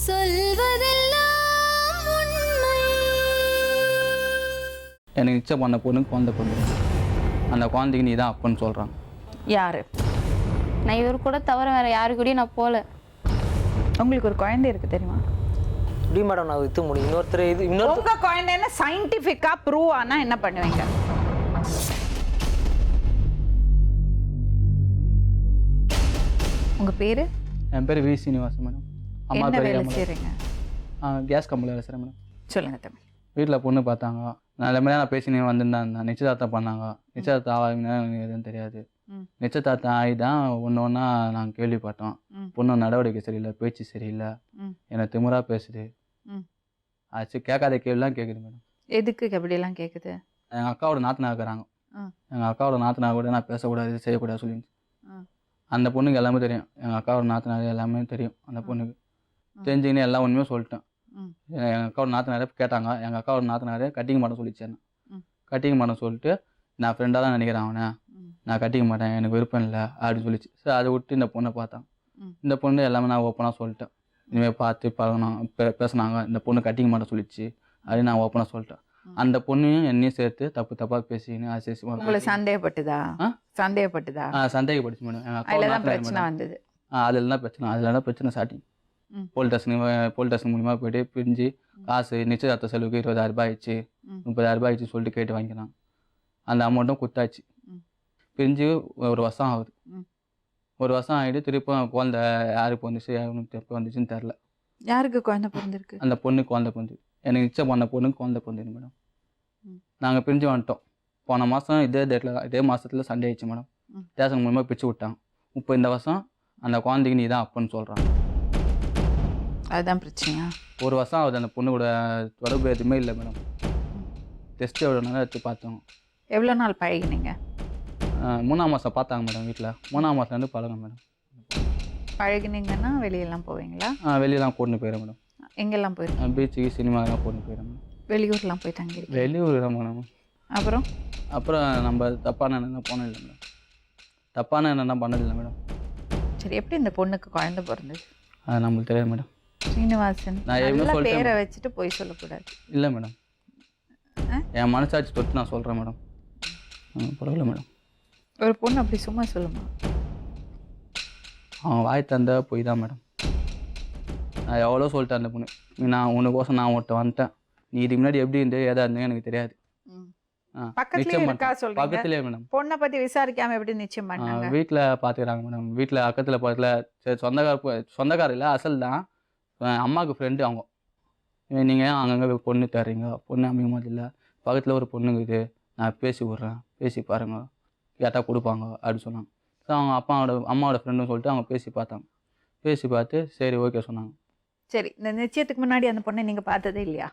சொல்வதெல்லாம் உண்மை. எனக்கு நிச்சயம் பண்ண பொண்ணு குழந்தை பொண்ணு, அந்த குழந்தைக்கு நீ தான் அப்பன்னு சொல்கிறான். யாரு? நான் இவர் கூட தவிர வேற யாரு கூடயும் நான் போகல. உங்களுக்கு ஒரு குழந்தை இருக்கு தெரியுமா? இப்படி மேடம் நான் விற்று முடியும். இன்னொருத்தர் உங்க குழந்தைன்னு சயின்டிஃபிக்கா ப்ரூவ் ஆனா என்ன பண்ணுவீங்க? உங்க பேரு? என் பேர் வி சீனிவாசன் மேடம். அம்மா என்ன பேர் வேலை அம்மா. செய்றீங்க? கேஸ் கம்பெனியில் வேலை செய்கிறேன் மேடம். சொல்லுங்க தம்பி. வீட்டில் பொண்ணு பார்த்தாங்க. நல்ல மாதிரியாக நான் பேசினே வந்திருந்தேன். நிச்சயதார்த்தம் பண்ணாங்க. நிச்சயதார்த்தம் ஆகுதுன்னா எனக்கு எதுவும் தெரியாது. நிச்சயதார்த்தம் ஆகி தான் ஒன்று ஒன்றா நாங்கள் கேள்விப்பட்டோம். பொண்ணு நடவடிக்கை சரியில்லை, பேச்சு சரியில்லை, என்னை திமிரா பேசுது. ஆச்சு கேட்காத கேள்விலாம் கேட்குது மேடம். எதுக்கு எப்படிலாம் கேட்குது? எங்கள் அக்காவோட நாத்தனா இருக்கிறாங்க. எங்கள் அக்காவோட நாத்தனா கூட நான் பேசக்கூடாது செய்யக்கூடாது சொல்லிடுச்சு. அந்த பொண்ணுக்கு எல்லாமே தெரியும். எங்கள் அக்காவோட நாத்தனார் எல்லாமே தெரியும். அந்த பொண்ணுக்கு தெரிஞ்சுக்கினே எல்லா ஒன்றுமே சொல்லிட்டேன். எங்கள் அக்காவோட நாத்தனாரே கேட்டாங்க. எங்கள் அக்காவோட நாத்தனாரே கட்டிக்க மாட்டேன் சொல்லிச்சேன். கட்டிக்க மாட்டேன் சொல்லிட்டு நான் ஃப்ரெண்டாக தான் நினைக்கிறேன் அவனை, நான் கட்டிக்க மாட்டேன், எனக்கு விருப்பம் இல்லை அப்படின்னு சொல்லிச்சு. சரி அதை விட்டு இந்த பொண்ணை பார்த்தான். இந்த பொண்ணு எல்லாமே நான் ஓப்பனாக சொல்லிட்டேன். இனிமேல் பார்த்து பழகணும் பேசினாங்க. இந்த பொண்ணு கட்டிக்க மாட்டேன் சொல்லிச்சு அப்படின்னு நான் ஓப்பனாக சொல்லிட்டேன். அந்த பொண்ணையும் என்னையும் சேர்த்து தப்பாக பேசிக்கின்னு உங்களை சந்தேகப்பட்டுதா? சந்தேகப்பட்டுதா? சந்தேகப்பட்டுச்சு மேடம். எங்கள் அதுலதான் பிரச்சனை வந்தது. அதில் தான் பிரச்சனை ஸ்டார்டிங். போலீஸ் ஸ்டேஷன் மூலிமா போய்ட்டு பிரிஞ்சு காசு நிச்சயதார்த்த செலவுக்கு 20,000 ரூபாய் ஆயிடுச்சு, 30,000 ரூபாய் ஆயிடுச்சு சொல்லிட்டு கேட்டு வாங்கிக்கிறான். அந்த அமௌண்ட்டும் குத்தாச்சு. பிரிஞ்சு ஒரு வருஷம் ஆகுது. ஒரு வருஷம் ஆகிட்டு திருப்பி குழந்தை யாருக்கு வந்துச்சு, யாருக்கு எப்போ வந்துச்சுன்னு தெரில. யாருக்கு குழந்தை பிறந்திருக்கு? அந்த பொண்ணுக்கு குழந்தை பிறந்து. எனக்கு நிச்சயம் பண்ண பொண்ணுக்கு குழந்தை பிறந்துது மேடம். நாங்கள் பிரிஞ்சு வந்துட்டோம். போன மாதம் இதே மாதத்தில் சண்டே ஆயிடுச்சு மேடம். ஸ்டேஷன் மூலமாக பிரித்து விட்டாங்க. இப்போ இந்த வருஷம் அந்த குழந்தைக்கு நீ தான் அப்பன்னு சொல்கிறான். அதுதான் பிரச்சனையா? ஒரு வருஷம் ஆகுது. அந்த பொண்ணு கூட தொடர்பு எதுவுமே இல்லை மேடம். டெஸ்ட் எவ்வளோ நாள் எடுத்து பார்த்தோம். எவ்வளோ நாள் பழகினீங்க? 3ஆம் மாதம் பார்த்தாங்க மேடம். வீட்டில் 3ஆம் மாதத்துலேருந்து பழகம் மேடம். பழகினீங்கன்னா வெளியெல்லாம் போவீங்களா? வெளியெல்லாம் கூட்டின்னு போயிடுறேன் மேடம். எங்கெல்லாம் போயிருக்கேன்? பீச்சுக்கு சினிமாலாம் கூட்டின்னு போயிடுறேன் மேடம். வெளியூர்லாம் போய் தங்கியிருக்கேன். வெளியூர் தான் மேடம். அப்புறம் நம்ம தப்பான என்ன போனது இல்லை மேடம். தப்பான என்னென்ன பண்ணதில்லை மேடம். சரி, எப்படி இந்த பொண்ணுக்கு குழந்தை பிறந்தது? அது நம்மளுக்கு தெரியாது மேடம். சீனிவாசன் நான் எவ்வளோ சொல்லிட்டேன். பேரை வச்சுட்டு போய் சொல்லக்கூடாது. இல்லை மேடம், என் மனசாட்சி தொட்டு நான் சொல்கிறேன் மேடம். பரவாயில்ல மேடம். ஒரு பொண்ணு அப்படி சும்மா சொல்லுமா? அவன் வாய் தந்த போய் தான் மேடம். நான் எவ்வளோ சொல்லிட்டேன் அந்த பொண்ணு. நான் உனக்கோசம் நான் ஒருத்த வந்துட்டேன், நீ இதுக்கு முன்னாடி எப்படி இருந்து ஏதா இருந்தேன் எனக்கு தெரியாது. பக்கத்துலேயே மேடம். பொண்ணை பற்றி விசாரிக்காம எப்படி நிச்சயம் பண்ணாங்க? வீட்டில் பார்த்துக்கிறாங்க மேடம். வீட்டில் பக்கத்தில் சரி சொந்தக்கார இல்லை, அசல் தான். அம்மாவுக்கு ஃப்ரெண்டு அவங்க. நீங்கள் அங்கங்கே பொண்ணு தர்றீங்க, பொண்ணு அமைக்க மாதிரி இல்லை, பக்கத்தில் ஒரு பொண்ணுங்குது, நான் பேசி விட்றேன், பேசி பாருங்க, கேட்டால் கொடுப்பாங்க அப்படின்னு சொன்னாங்க. ஸோ அவங்க அம்மாவோட ஃப்ரெண்டுன்னு சொல்லிட்டு அவங்க பேசி பார்த்தாங்க. பேசி பார்த்து சரி ஓகே சொன்னாங்க. சரி, இந்த நிச்சயத்துக்கு முன்னாடி அந்த பொண்ணை நீங்கள் பார்த்ததே இல்லையா?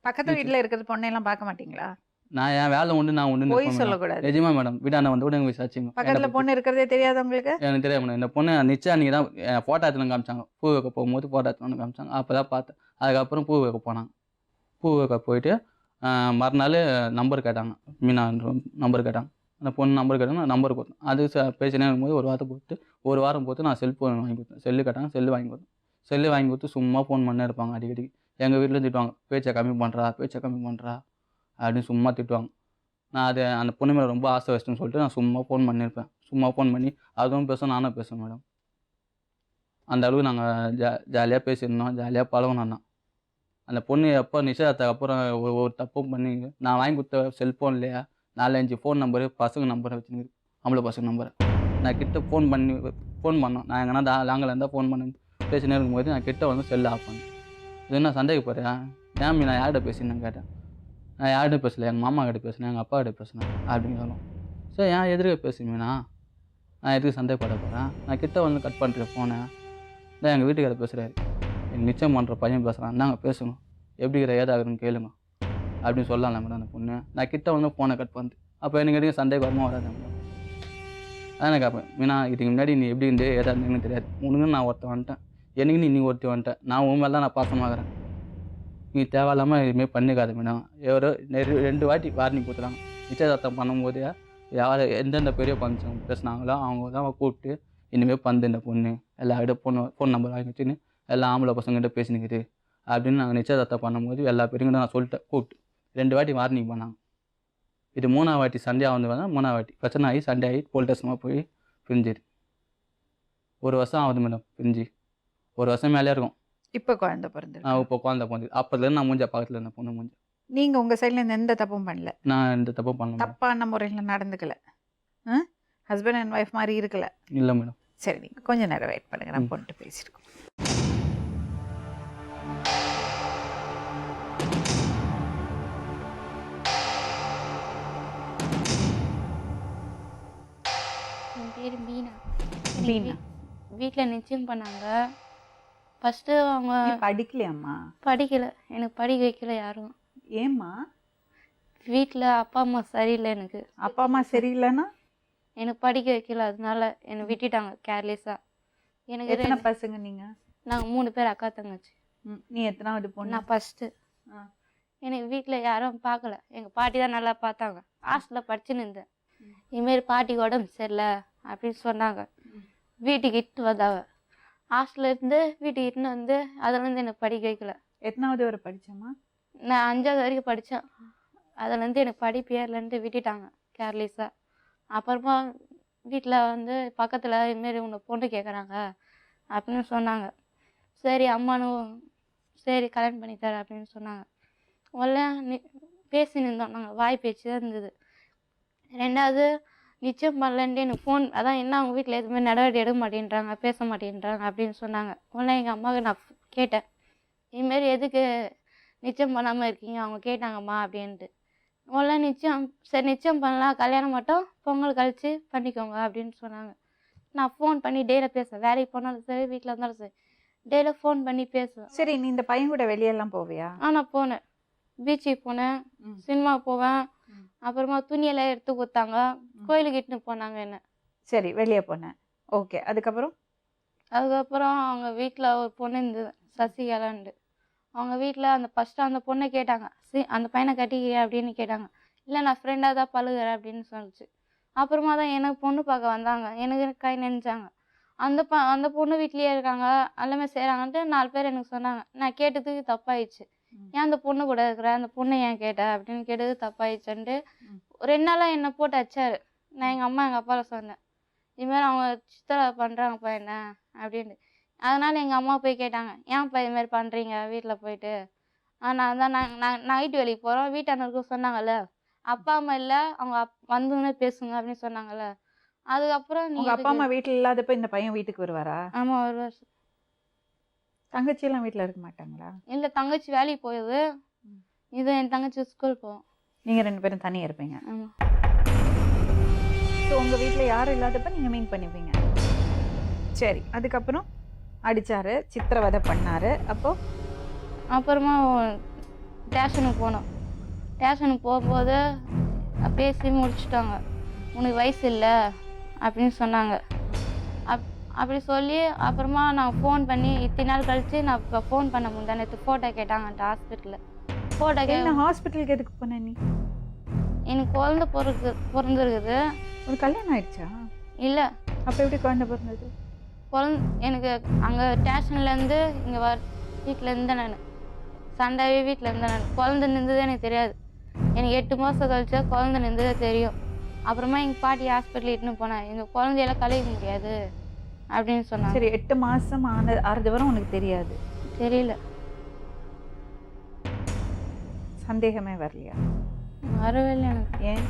பக்கத்து வீட்டில் இருக்கிற பொண்ணையெல்லாம் பார்க்க மாட்டீங்களா? நான் என் வேலை உண்டு, நான் உண்டு போய் சொல்லக்கூடாது. நிஜமா மேடம். வீட்டாண்ட வந்து கூட எனக்கு விசாரிச்சிங்க. பக்கத்தில் பொண்ணு இருக்கிறதே தெரியாது உங்களுக்கு? எனக்கு தெரியாது மேடம். இந்த பொண்ணு நிச்சயம் நீங்கள் தான் ஃபோட்டோ எடுத்துன்னு காமிச்சாங்க. பூ வைக்க போகும்போது ஃபோட்டோ எடுத்துன்னு காமிச்சாங்க. அப்போ தான் பார்த்தேன். அதுக்கப்புறம் பூ வைக்க போனாங்க. பூ வைக்க போயிட்டு மறுநாள் நம்பர் கேட்டாங்க. மீனா நம்பர் கேட்டாங்க. அந்த பொண்ணு நம்பர் கேட்டாங்க. நான் நம்பர் கொடுத்தேன். அது பேசினே இருக்கும்போது ஒரு வாரம் போட்டு நான் செல்ஃபோன் வாங்கி கொடுத்தேன். செல்லு கேட்டாங்க, செல்லு வாங்கி கொடுத்தேன். செல்லு வாங்கி கொடுத்து சும்மா ஃபோன் பண்ணே இருப்பாங்க அடிக்கடி. எங்கள் வீட்டில் திட்டுவாங்க, பேச்சை கம்மி பண்ணுறா அப்படின்னு சும்மா திட்டுவாங்க. நான் அந்த பொண்ணு மேலே ரொம்ப ஆசை வச்சிட்டேன்னு சொல்லிட்டு நான் சும்மா ஃபோன் பண்ணியிருப்பேன். சும்மா ஃபோன் பண்ணி அதுவும் பேசுவேன், நானும் பேசுவேன் மேடம். அந்த அளவுக்கு நாங்கள் ஜாலியாக பேசியிருந்தோம், ஜாலியாக பழகணும். அந்த பொண்ணு எப்போ நிச்சயத்துக்கு அப்புறம் ஒரு தப்பும் பண்ணி நான் வாங்கி கொடுத்த செல்ஃபோன்லையா 4-5 ஃபோன் நம்பரு பசங்க நம்பரை வச்சுன்னு, ஆம்பளை பசங்க நம்பரை நான் கிட்ட ஃபோன் பண்ணோம். நான் எங்கன்னா லாங்கில் இருந்தால் ஃபோன் பண்ணி பேசினே இருக்கும்போது நான் கிட்ட வந்து செல்லு ஆஃப் பண்ணேன். இது என்ன சந்தேகப்படுறேன், ஏன் நான் யார்கிட்ட பேசினேன்னு கேட்டேன். நான் யார்கிட்ட பேசலை, எங்கள் மாமா கிட்ட பேசினேன், எங்கள் அப்பா கிட்ட பேசினேன் அப்படின்னு சொல்லணும். சரி, ஏன் எதிர்க்க பேசுவீங்கண்ணா, நான் எதுக்கு சந்தேகப்பட போகிறேன், நான் கிட்ட வந்து கட் பண்ணுறேன் ஃபோனை. தான் எங்கள் வீட்டுக்கார பேசுகிறாரு, எங்கள் நிச்சயம் பண்ணுற பையன் பேசுகிறான், நாங்கள் பேசணும், எப்படி இருக்கிற ஏதாகுதுன்னு கேளுங்க அப்படின்னு சொல்லலாம் மேடம். அந்த பொண்ணு நான் கிட்ட வந்து ஃபோனை கட் பண்ணிட்டு அப்போ எனக்கு எதுவும் சந்தேகமாக வராது மேடம். அதான் எனக்கு கேட்பேன், மீனா இதுக்கு முன்னாடி நீ எப்படி இருந்து ஏதா இருந்தேன்னு தெரியாது, உனக்கு நான் ஒருத்தன் வந்துட்டேன், எனக்கு நீ ஒருத்தி வந்துட்டேன், நான் உன் மேலே தான் நான் பாசமாகறேன், நீ தேவையில்லாமல் இதுமாரி பண்ணிக்காத மேடம். எவரோ 2 வாட்டி வார்னிங் கொடுத்துறாங்க. நிச்சயதார்த்தம் பண்ணும்போது யார் எந்தெந்த பெரிய ஃபங்க்ஷன் பேசுனாங்களோ அவங்க தான் கூப்பிட்டு இனிமேல் இந்த பொண்ணு எல்லா ஃபோன் நம்பர் வாங்கி வச்சுன்னு எல்லா ஆம்பளை பசங்ககிட்ட பேசினுக்குது அப்படின்னு நாங்கள் நிச்சயதார்த்தம் பண்ணும்போது எல்லா பேருங்கிட்ட நான் சொல்லிட்டேன் கூப்பிட்டு 2 வாட்டி வார்னிங் பண்ணாங்க. இது 3ஆவது வாட்டி சண்டையாக வந்து 3ஆவது வாட்டி பிரச்சனை ஆகி சண்டை ஆகி போலீஸ் ஸ்டேஷனாக போய் பிரிஞ்சிரு. 1 வருஷம் ஆகுது மேடம் பிரிஞ்சு. 1 வருஷம் மேலே இருக்கும். இப்போ குழந்தை பிறந்திருக்கு. இப்போ குழந்தை பிறந்தது. அப்போதுலேருந்து நான் மூஞ்ச பக்கத்தில் இருந்தேன் பொண்ணு மூஞ்ச. நீங்க உங்க சைட்ல இருந்து எந்த தப்பும் பண்ணல, நான் எந்த தப்பும் பண்ணல மேடம். தப்பான முறையில் நடந்துக்கல, ஹஸ்பண்ட் அண்ட் ஒய்ஃப் மாதிரி இருக்கல. இல்லை மேடம். சரி, நீங்க கொஞ்ச நேரம் வெயிட் பண்ணுங்க, நான் பொண்ணு பேசியிருக்கோம். என் பேர் பீனா. பீனா. வீட்டில் நிச்சயம் பண்ணாங்க. ஃபஸ்ட்டு அவங்க நீ படிக்கலையாம்மா? படிக்கலை, எனக்கு படிக்க வைக்கல யாரும். ஏம்மா? வீட்டில் அப்பா அம்மா சரியில்லை. எனக்கு அப்பா அம்மா சரியில்லைன்னா எனக்கு படிக்க வைக்கல, அதனால என்னை விட்டுட்டாங்க கேர்லெஸ்ஸாக. எனக்கு எத்தனை பசங்க நீங்க? நாங்கள் 3 பேர் அக்கா தங்கச்சி. நீ எத்தனாவது பொண்ணு? நான் ஃபஸ்ட்டு. எனக்கு வீட்டில் யாரும் பார்க்கல, எங்கள் பாட்டி தான் நல்லா பார்த்தாங்க. ஹாஸ்டலில் படிச்சுன்னு இருந்தேன். இதுமாரி பாட்டிக்கு உடம்பு சரியில்லை அப்படின்னு சொன்னாங்க. வீட்டுக்கு இட்டு வந்தாங்க. ஹாஸ்டலில் இருந்து வீட்டுக்கு இட்டுன்னு வந்து அதுலேருந்து எனக்கு படிக்க வைக்கல. எத்தனாவது வரை படித்தேம்மா? நான் 5ஆவது வரைக்கும் படித்தேன். அதுலேருந்து எனக்கு படிப்பு ஏறலன்ட்டு விட்டுட்டாங்க கேர்லெஸ்ஸாக. அப்புறமா வீட்டில் வந்து பக்கத்தில் இதுமாரி உன்னை பொண்ணு கேட்குறாங்க அப்படின்னு சொன்னாங்க. சரி அம்மானும் சரி கல்யாணம் பண்ணித்தரேன் அப்படின்னு சொன்னாங்க. உடனே பேசின்னு இருந்தோம், நாங்கள் வாய் பேச்சு தான் இருந்தது. 2வது நிச்சயம் பண்ணலன்ட்டு எனக்கு ஃபோன், அதான் என்ன அவங்க வீட்டில் எதுவுமே நடவடிக்கை எடுக்க மாட்டேன்றாங்க, பேச மாட்டேன்றாங்க அப்படின்னு சொன்னாங்க. உடனே எங்கள் அம்மாவுக்கு நான் கேட்டேன், இதுமாரி எதுக்கு நிச்சயம் பண்ணாமல் இருக்கீங்க? அவங்க கேட்டாங்கம்மா அப்படின்ட்டு. உடனே நிச்சயம் சரி நிச்சயம் பண்ணலாம், கல்யாணம் மட்டும் பொங்கல் கழித்து பண்ணிக்கோங்க அப்படின்னு சொன்னாங்க. நான் ஃபோன் பண்ணி டெய்லியில் பேசுவேன், வேலைக்கு போனாலும் சரி வீட்டில் இருந்தாலும் சரி டெய்லியில் ஃபோன் பண்ணி பேசுவேன். சரி, நீ இந்த பையன் கூட வெளியெல்லாம் போவியா? நான் போனேன், பீச்சுக்கு போனேன், சினிமா போவேன். அப்புறமா துணியெல்லாம் எடுத்து கொடுத்தாங்க, கோயிலுக்கு இட்டுன்னு போனாங்க என்ன. சரி, வெளியே போனேன். ஓகே, அதுக்கப்புறம் அவங்க வீட்டில் ஒரு பொண்ணு இருந்தது சசிகலாண்டு. அவங்க வீட்டில் அந்த ஃபஸ்ட்டு அந்த பொண்ணை கேட்டாங்க, அந்த பையனை கட்டிக்கிறியா அப்படின்னு கேட்டாங்க. இல்லை நான் ஃப்ரெண்டாக தான் பழகுறேன் அப்படின்னு சொல்லிச்சு. அப்புறமா தான் எனக்கு பொண்ணு பார்க்க வந்தாங்க, எனக்கு கை நினைச்சாங்க. அந்த பொண்ணு வீட்லேயே இருக்காங்க, எல்லாமே செய்கிறாங்கன்ட்டு 4 பேர் எனக்கு சொன்னாங்க. நான் கேட்டதுக்கு தப்பாயிடுச்சு. ஏன் அந்த பொண்ணு கூட இருக்கிற, அந்த பொண்ணை ஏன் கேட்ட அப்படின்னு கேட்டது தப்பாயிடுச்சுன்ட்டு 2 நாளாக என்னை போட்டு அடிச்சாரு. நான் எங்கள் அம்மா எங்கள் அப்பாவில் சொன்னேன், இதுமாதிரி அவங்க சித்தரை பண்ணுறாங்கப்பா என்ன அப்படின்ட்டு. அதனால் எங்கள் அம்மா போய் கேட்டாங்க, ஏன்ப்பா இதுமாரி பண்ணுறீங்க வீட்டில் போயிட்டு. நான் தான் நான் நைட்டு வேலைக்கு போகிறோம், வீட்டானருக்கும் சொன்னாங்கல்ல, அப்பா அம்மா இல்லை அவங்க வந்தோன்னே பேசுங்க அப்படின்னு சொன்னாங்கல்ல. அதுக்கப்புறம் உங்கள் அப்பா அம்மா வீட்டில் இல்லாதப்ப இந்த பையன் வீட்டுக்கு வருவாரா? ஆமாம் வருவார். தங்கச்சியெல்லாம் வீட்டில் இருக்க மாட்டாங்களா? இல்லை, தங்கச்சி வேலைக்கு போயிடுது, இது என் தங்கச்சி ஸ்கூல் போவோம். நீங்கள் 2 பேரும் தனியாக இருப்பீங்க. ஆமாம். ஸோ உங்கள் வீட்டில் யாரும் இல்லாதப்ப நீங்கள் மீன் பண்ணிப்பீங்க. சரி, அதுக்கப்புறம் அடித்தார், சித்திரவதை பண்ணார். அப்புறமா ஸ்டேஷனுக்கு போனோம். ஸ்டேஷனுக்கு போகும்போது பேசி முடிச்சுட்டாங்க, உனக்கு வயசு இல்லை அப்படின்னு சொன்னாங்க. அப்படி சொல்லி அப்புறமா நான் ஃபோன் பண்ணி இத்தனை நாள் கழித்து நான் இப்போ ஃபோன் பண்ண முடியல. நேற்று ஃபோட்டோ கேட்டாங்கன்ட்டு ஹாஸ்பிட்டலில். ஃபோட்டோ ஹாஸ்பிட்டலுக்கு எதுக்கு போனேன் நீ? எனக்கு குழந்தை பிறந்திருக்குது. ஒரு கல்யாணம் ஆயிடுச்சா? இல்லை. அப்போ எப்படி குழந்தை பிறந்தது? எனக்கு அங்கே ஸ்டேஷன்லேருந்து இங்கே வீட்டில் இருந்தேன். நான் சண்டையாகவே வீட்டில் இருந்தேன். நான் குழந்தை நின்றதே எனக்கு தெரியாது. எனக்கு 8 மாதம் கழிச்சா குழந்தை நின்றதே தெரியும். அப்புறமா எங்கள் பாட்டி ஹாஸ்பிட்டல் இட்டுன்னு போனேன், இந்த குழந்தையெல்லாம் கழிக்க முடியாது அப்படின்னு சொன்னாங்க. சரி, 8 மாதம் ஆறது வரை உனக்கு தெரியாது? தெரியல. சந்தேகமே வரலையா? வரவே இல்லை எனக்கு. ஏன்?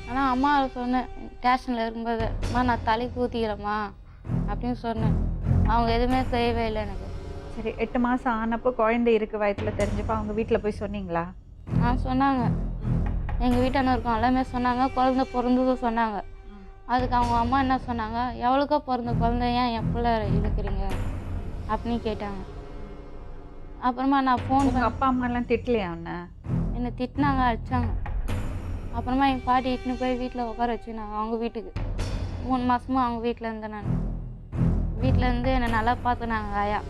ஆனால் அம்மா சொன்னேன் ஸ்டேஷனில் இருக்கும்போது, அம்மா நான் தலைக்கு ஊற்றிக்கிறேம்மா அப்படின்னு சொன்னேன். அவங்க எதுவுமே செய்யவே இல்லை எனக்கு. சரி, 8 மாதம் ஆனப்போ குழந்தை இருக்கு வயத்தில் தெரிஞ்சப்போ அவங்க வீட்டில் போய் சொன்னீங்களா? சொன்னாங்க, எங்கள் வீட்டானருக்கும் எல்லாமே சொன்னாங்க, குழந்தை பிறந்ததும் சொன்னாங்க. அதுக்கு அவங்க அம்மா என்ன சொன்னாங்க, எவ்வளோக்கோ பிறந்த குழந்தை ஏன் என் பிள்ளை இழுக்கிறீங்க அப்படின்னு கேட்டாங்க. அப்புறமா நான் ஃபோன் உங்கள் அப்பா அம்மாலாம் திட்டலையா அவனை? என்னை திட்டினாங்க, அடித்தாங்க. அப்புறமா எங்கள் பாட்டி இட்டுன்னு போய் வீட்டில் உட்கார வச்சுனாங்க அவங்க வீட்டுக்கு. 3 மாதமும் அவங்க வீட்டில் இருந்தேன். நான் வீட்டில் இருந்து என்னை நல்லா பார்த்துனாங்க ஆயா,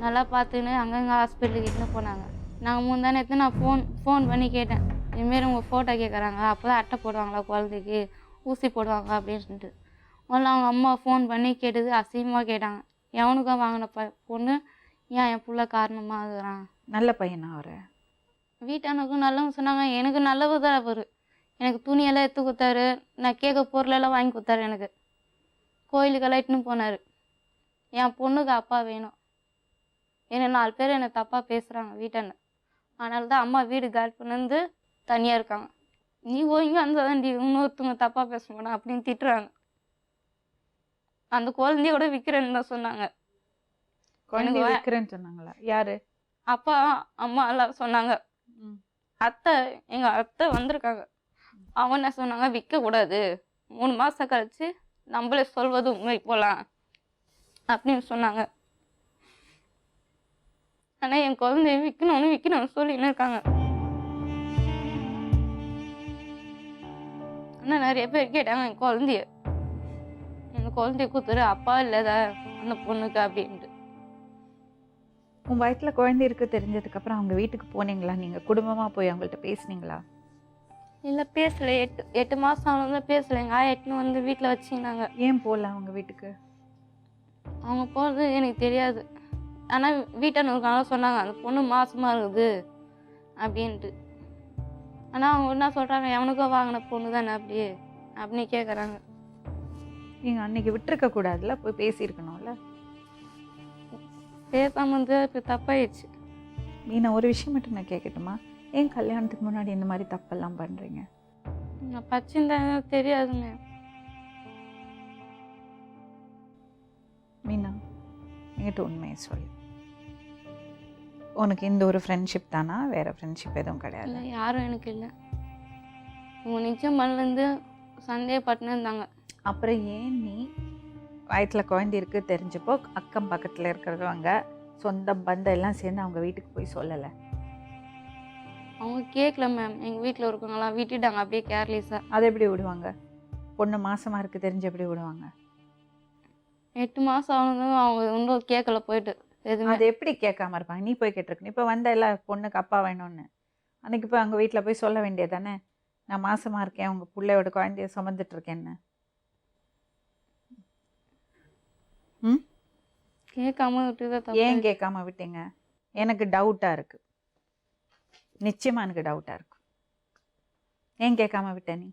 நல்லா பார்த்துன்னு அங்கங்கே ஹாஸ்பிட்டலுக்கு இட்டுன்னு போனாங்க. நாங்கள் முந்தானே நான் ஃபோன் பண்ணி கேட்டேன், இதுமாரி உங்கள் ஃபோட்டோ கேட்குறாங்க, அப்போ தான் அட்டை போடுவாங்களா குழந்தைக்கு, ஊசி போடுவாங்க அப்படின்னு சொல்லிட்டு. முதல்ல அவங்க அம்மா ஃபோன் பண்ணி கேட்டது அசிங்கமாக கேட்டாங்க, எவனுக்கும் வாங்கின பொண்ணு ஏன் என் புள்ள காரணமாக ஆகுறான். நல்ல பையனா அவரு? வீட்டானுக்கும் நல்லவங்க சொன்னாங்க, எனக்கு நல்லவர் தான் அவர். எனக்கு துணியெல்லாம் எடுத்து கொடுத்தாரு, நான் கேட்க பொருளெல்லாம் வாங்கி கொடுத்தாரு. எனக்கு கோயிலுக்கெல்லாம் இட்டுன்னு போனார். என் பொண்ணுக்கு அப்பா வேணும். ஏன்னா 4 பேர் என்னை தப்பாக பேசுகிறாங்க வீட்டான. அதனால தான் அம்மா வீடு காலி பண்ணி தனியாக இருக்காங்க. நீ இங்கே இருந்தால் தான் இன்னொருத்தவங்க தப்பாக பேச மாட்டேன் அப்படின்னு திட்டுறாங்க. அந்த குழந்தைய கூட விற்கிறேன்னு தான் சொன்னாங்க. குழந்தை விற்கிறேன்னு சொன்னாங்களா? யாரு? அப்பா அம்மா எல்லாம் சொன்னாங்க. எங்கள் அத்தை வந்திருக்காங்க. அவங்க என்ன சொன்னாங்க, விற்கக்கூடாது, 3 மாதம் கழிச்சு நம்மளே சொல்வது உண்மை போகலாம் அப்படின்னு சொன்னாங்க. ஆனால் என் குழந்தைய விற்கணும்னு சொல்லின்னு இருக்காங்க. ஆனால் நிறைய பேர் கேட்டாங்க என் குழந்தைய கொடுத்துரு, அப்பா இல்லைதா அந்த பொண்ணுக்கு அப்படின்ட்டு. உன் வயிற்றுல குழந்தை இருக்கு தெரிஞ்சதுக்கு அப்புறம் அவங்க வீட்டுக்கு போனீங்களா? நீங்க குடும்பமா போய் அவங்கள்ட்ட பேசுனீங்களா? இல்லை பேசல. 8 மாதம் ஆனதான் பேசல. எங்கள் ஆயா எட்டுன்னு வந்து வீட்டில் வச்சுக்கினாங்க. ஏன் போகல அவங்க வீட்டுக்கு? அவங்க போகிறது எனக்கு தெரியாது. ஆனால் வீட்டானுக்காக சொன்னாங்க அந்த பொண்ணு மாசமாக இருக்குது அப்படின்ட்டு. ஆனால் அவங்க என்ன சொல்கிறாங்க, எவனுக்கோ வாங்கின பொண்ணு தானே அப்படின்னு கேட்குறாங்க. நீங்கள் அன்னைக்கு விட்டுருக்க கூடாதுல்ல, போய் பேசியிருக்கணும்ல. பேசாமல் வந்து இப்போ தப்பாயிடுச்சு. மீனா, ஒரு விஷயம் மட்டும் நான் கேட்கட்டுமா? ஏன் கல்யாணத்துக்கு முன்னாடி இந்த மாதிரி தப்பெல்லாம் பண்ணுறீங்க? நான் பச்சிருந்தேன் தெரியாதுங்க. மீனா, என்கிட்ட உண்மையை சொல்லு. உனக்கு இந்த ஒரு ஃப்ரெண்ட்ஷிப் தானா? வேற ஃப்ரெண்ட்ஷிப் எதுவும் கிடையாது? இல்லை, யாரும் எனக்கு இல்லை. இவங்க நிச்சயம் பண்ணலேருந்து சந்தேகப்பட்டுன்னு இருந்தாங்க. அப்புறம் ஏன் நீ வயிற்றில் குழந்தை இருக்கு தெரிஞ்சப்போ அக்கம் பக்கத்தில் இருக்கிறவங்க சொந்த பந்தம் எல்லாம் சேர்ந்து அவங்க வீட்டுக்கு போய் சொல்லலை? அவங்க கேட்கல மேம். எங்கள் வீட்டில் இருக்கவங்களாம் விட்டுட்டாங்க அப்படியே கேர்லெஸ்ஸாக. அதை எப்படி விடுவாங்க? பொண்ணு மாசமாக இருக்குது தெரிஞ்சு எப்படி விடுவாங்க? 8 மாதம் ஆனதும் அவங்க இன்னும் கேட்கல போயிட்டு எதுவுமே. அதை எப்படி கேட்காம இருப்பாங்க? நீ போய் கேட்டிருக்கணும். இப்போ வந்த எல்லாம் பொண்ணுக்கு அப்பா வேணும்னு அன்னைக்கு போய் அவங்க வீட்டில் போய் சொல்ல வேண்டியது தானே? நான் மாசமாக இருக்கேன், உங்கள் பிள்ளையோட குழந்தைய சுமந்துட்டு இருக்கேன்னு. கேட்காம விட்டு ஏன் கேட்காம விட்டீங்க? எனக்கு டவுட்டாக இருக்குது. நிச்சயமாக எனக்கு டவுட்டாக இருக்கு. ஏன் கேட்காம விட்ட நீ?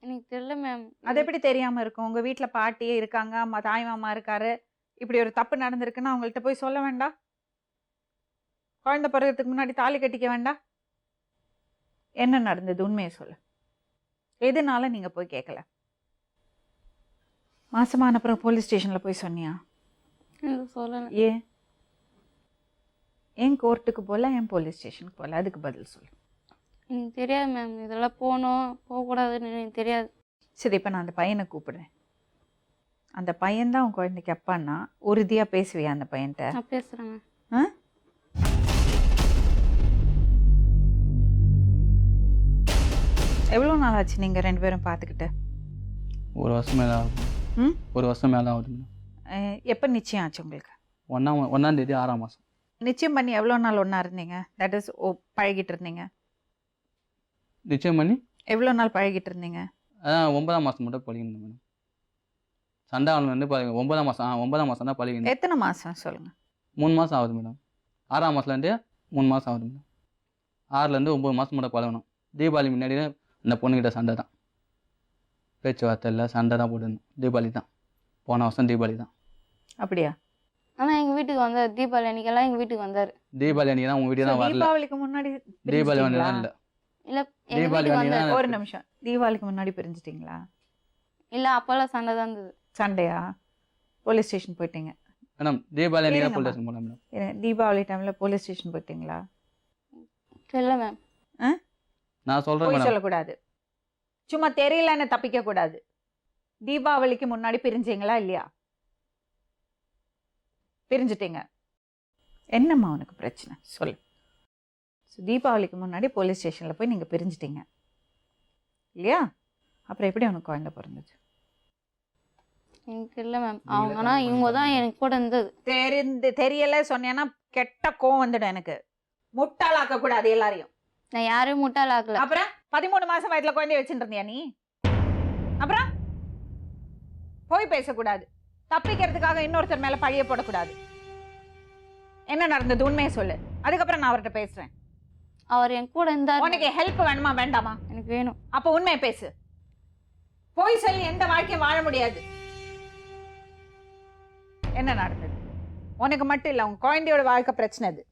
எனக்கு தெரியல மேம். அது எப்படி தெரியாமல் இருக்கும்? உங்கள் வீட்டில் பாட்டியே இருக்காங்க, அம்மா தாய் மாமா இருக்காரு, இப்படி ஒரு தப்பு நடந்திருக்குன்னா அவங்கள்ட்ட போய் சொல்ல வேண்டாம்? குழந்தை பிறகுறதுக்கு முன்னாடி தாலி கட்டிக்க வேண்டாம்? என்ன நடந்தது? உண்மையை சொல்லு. எதனால நீங்கள் போய் கேட்கல? மாசமான அப்புறம் போலீஸ் ஸ்டேஷனில் போய் சொன்னியா? சொல்லலை. ஏன் கோர்ட்டுக்கு போகல, ஏன் போலீஸ் ஸ்டேஷனுக்கு போகல? அதுக்கு பதில் சொல்லு. எனக்கு தெரியாது மேம். இதெல்லாம் போகக்கூடாதுன்னு எனக்கு தெரியாது. சரி, இப்போ நான் அந்த பையனை கூப்பிடுறேன். அந்த பையன்தான் உன் குழந்தைக்கு அப்பான்னா உறுதியாக பேசுவியா அந்த பையன்கிட்ட? நான் பேசுகிறேங்க. எவ்வளோ நாள் ஆச்சு நீங்கள் 2 பேரும் பார்த்துக்கிட்டு? 1 வருஷம் மேலே ஆகுது. 1 வருஷம் மேலே ஆகுது மேடம். எப்போ நிச்சயம் ஆச்சு உங்களுக்கு? 1ஆம் தேதி 6ஆம் மாதம். நிச்சயம் பண்ணி எவ்வளோ நாள் ஒன்றா இருந்தீங்க? தட் இஸ் பழகிட்டு இருந்தீங்க? நிச்சயம் பண்ணி எவ்வளோ நாள் பழகிட்டு இருந்தீங்க? அதான் 9ஆம் மாதம் மட்டும் பழகிருந்தேன் மேடம். சண்டை வந்து 9ஆம் மாதம் தான் பழகிருந்தேன். எத்தனை மாதம் சொல்லுங்கள்? 3 மாதம் ஆகுது மேடம். 6ஆம் மாதத்துலேருந்து 3 மாதம் ஆகுது மேடம். 6லேருந்து 9 மாதம் மட்டும் பழகணும். தீபாவளி முன்னாடி இந்த பொண்ணுக்கிட்ட சண்டை தான், பேச்சுவார்த்தை இல்லை, சண்டை தான் போட்டுருந்தோம். தீபாவளி தான், போன வருஷம் தீபாவளி தான். அப்படியா? ஆனால் எங்கள் வீட்டுக்கு வந்தார் தீபாவளி அன்னைக்கெல்லாம். எங்கள் வீட்டுக்கு வந்தார். தீபாவளி அன்னைக்கு தான் உங்கள் வீட்டுக்கு தான் வரல. தீபாவளிக்கு முன்னாடி? தீபாவளி அன்னைக்கு இல்லை. இல்லை, தீபாவளி அன்னைக்கு ஒரு நிமிஷம், தீபாவளிக்கு முன்னாடி பிரிஞ்சிட்டிங்களா? இல்லை, அப்போல்லாம் சண்டை தான் இருந்தது. சண்டையா? போலீஸ் ஸ்டேஷன் போயிட்டீங்க? மேடம் தீபாவளி அன்னைக்கு தான் போலீஸ் ஸ்டேஷன் போனேன் மேடம். தீபாவளி டைமில் போலீஸ் ஸ்டேஷன் போயிட்டீங்களா? தெரியல மேம். நான் சொல்கிறேன் மேடம். சொல்லக்கூடாது, சும்மா தெரியலன்னு தப்பிக்க கூடாது. தீபாவளிக்கு முன்னாடி பிரிஞ்சீங்களா இல்லையா? பிரிஞ்சுட்டீங்க. என்னம்மா உனக்கு பிரச்சனை சொல்லு. தீபாவளிக்கு முன்னாடி போலீஸ் ஸ்டேஷனில் போய் நீங்கள் பிரிஞ்சுட்டீங்க இல்லையா? அப்புறம் எப்படி உனக்கு குழந்தை பிறந்துச்சு? எனக்கு தெரியல மேம். அவங்கன்னா இவங்க தான் எனக்கு கூட இருந்தது. தெரியல சொன்னேன்னா கெட்ட கோவம் வந்துடும் எனக்கு. முட்டாளாக்க கூடாது எல்லாரையும். நான் யாரையும் முட்டாள் ஆக்கல. அப்புறம் 13 மாசம் வயதுல குழந்தைய வச்சுட்டு இருந்தியா நீ? அப்புறம் போய் பேசக்கூடாது. தப்பிக்கிறதுக்காக இன்னொருத்தர் மேல பழிய போடக்கூடாது. என்ன நடந்தது உண்மையை சொல்லு, அதுக்கப்புறம் நான் அவர்கிட்ட பேசுறேன். அவர் என் கூட இருந்தார். உனக்கு ஹெல்ப் வேணுமா வேண்டாமா? எனக்கு வேணும். அப்ப உண்மையை பேசு. போய் சொல்லி எந்த வாழ்க்கையும் வாழ முடியாது. என்ன நடந்தது? உனக்கு மட்டும் இல்ல, உங்க குழந்தையோட வாழ்க்கை பிரச்சனை அது.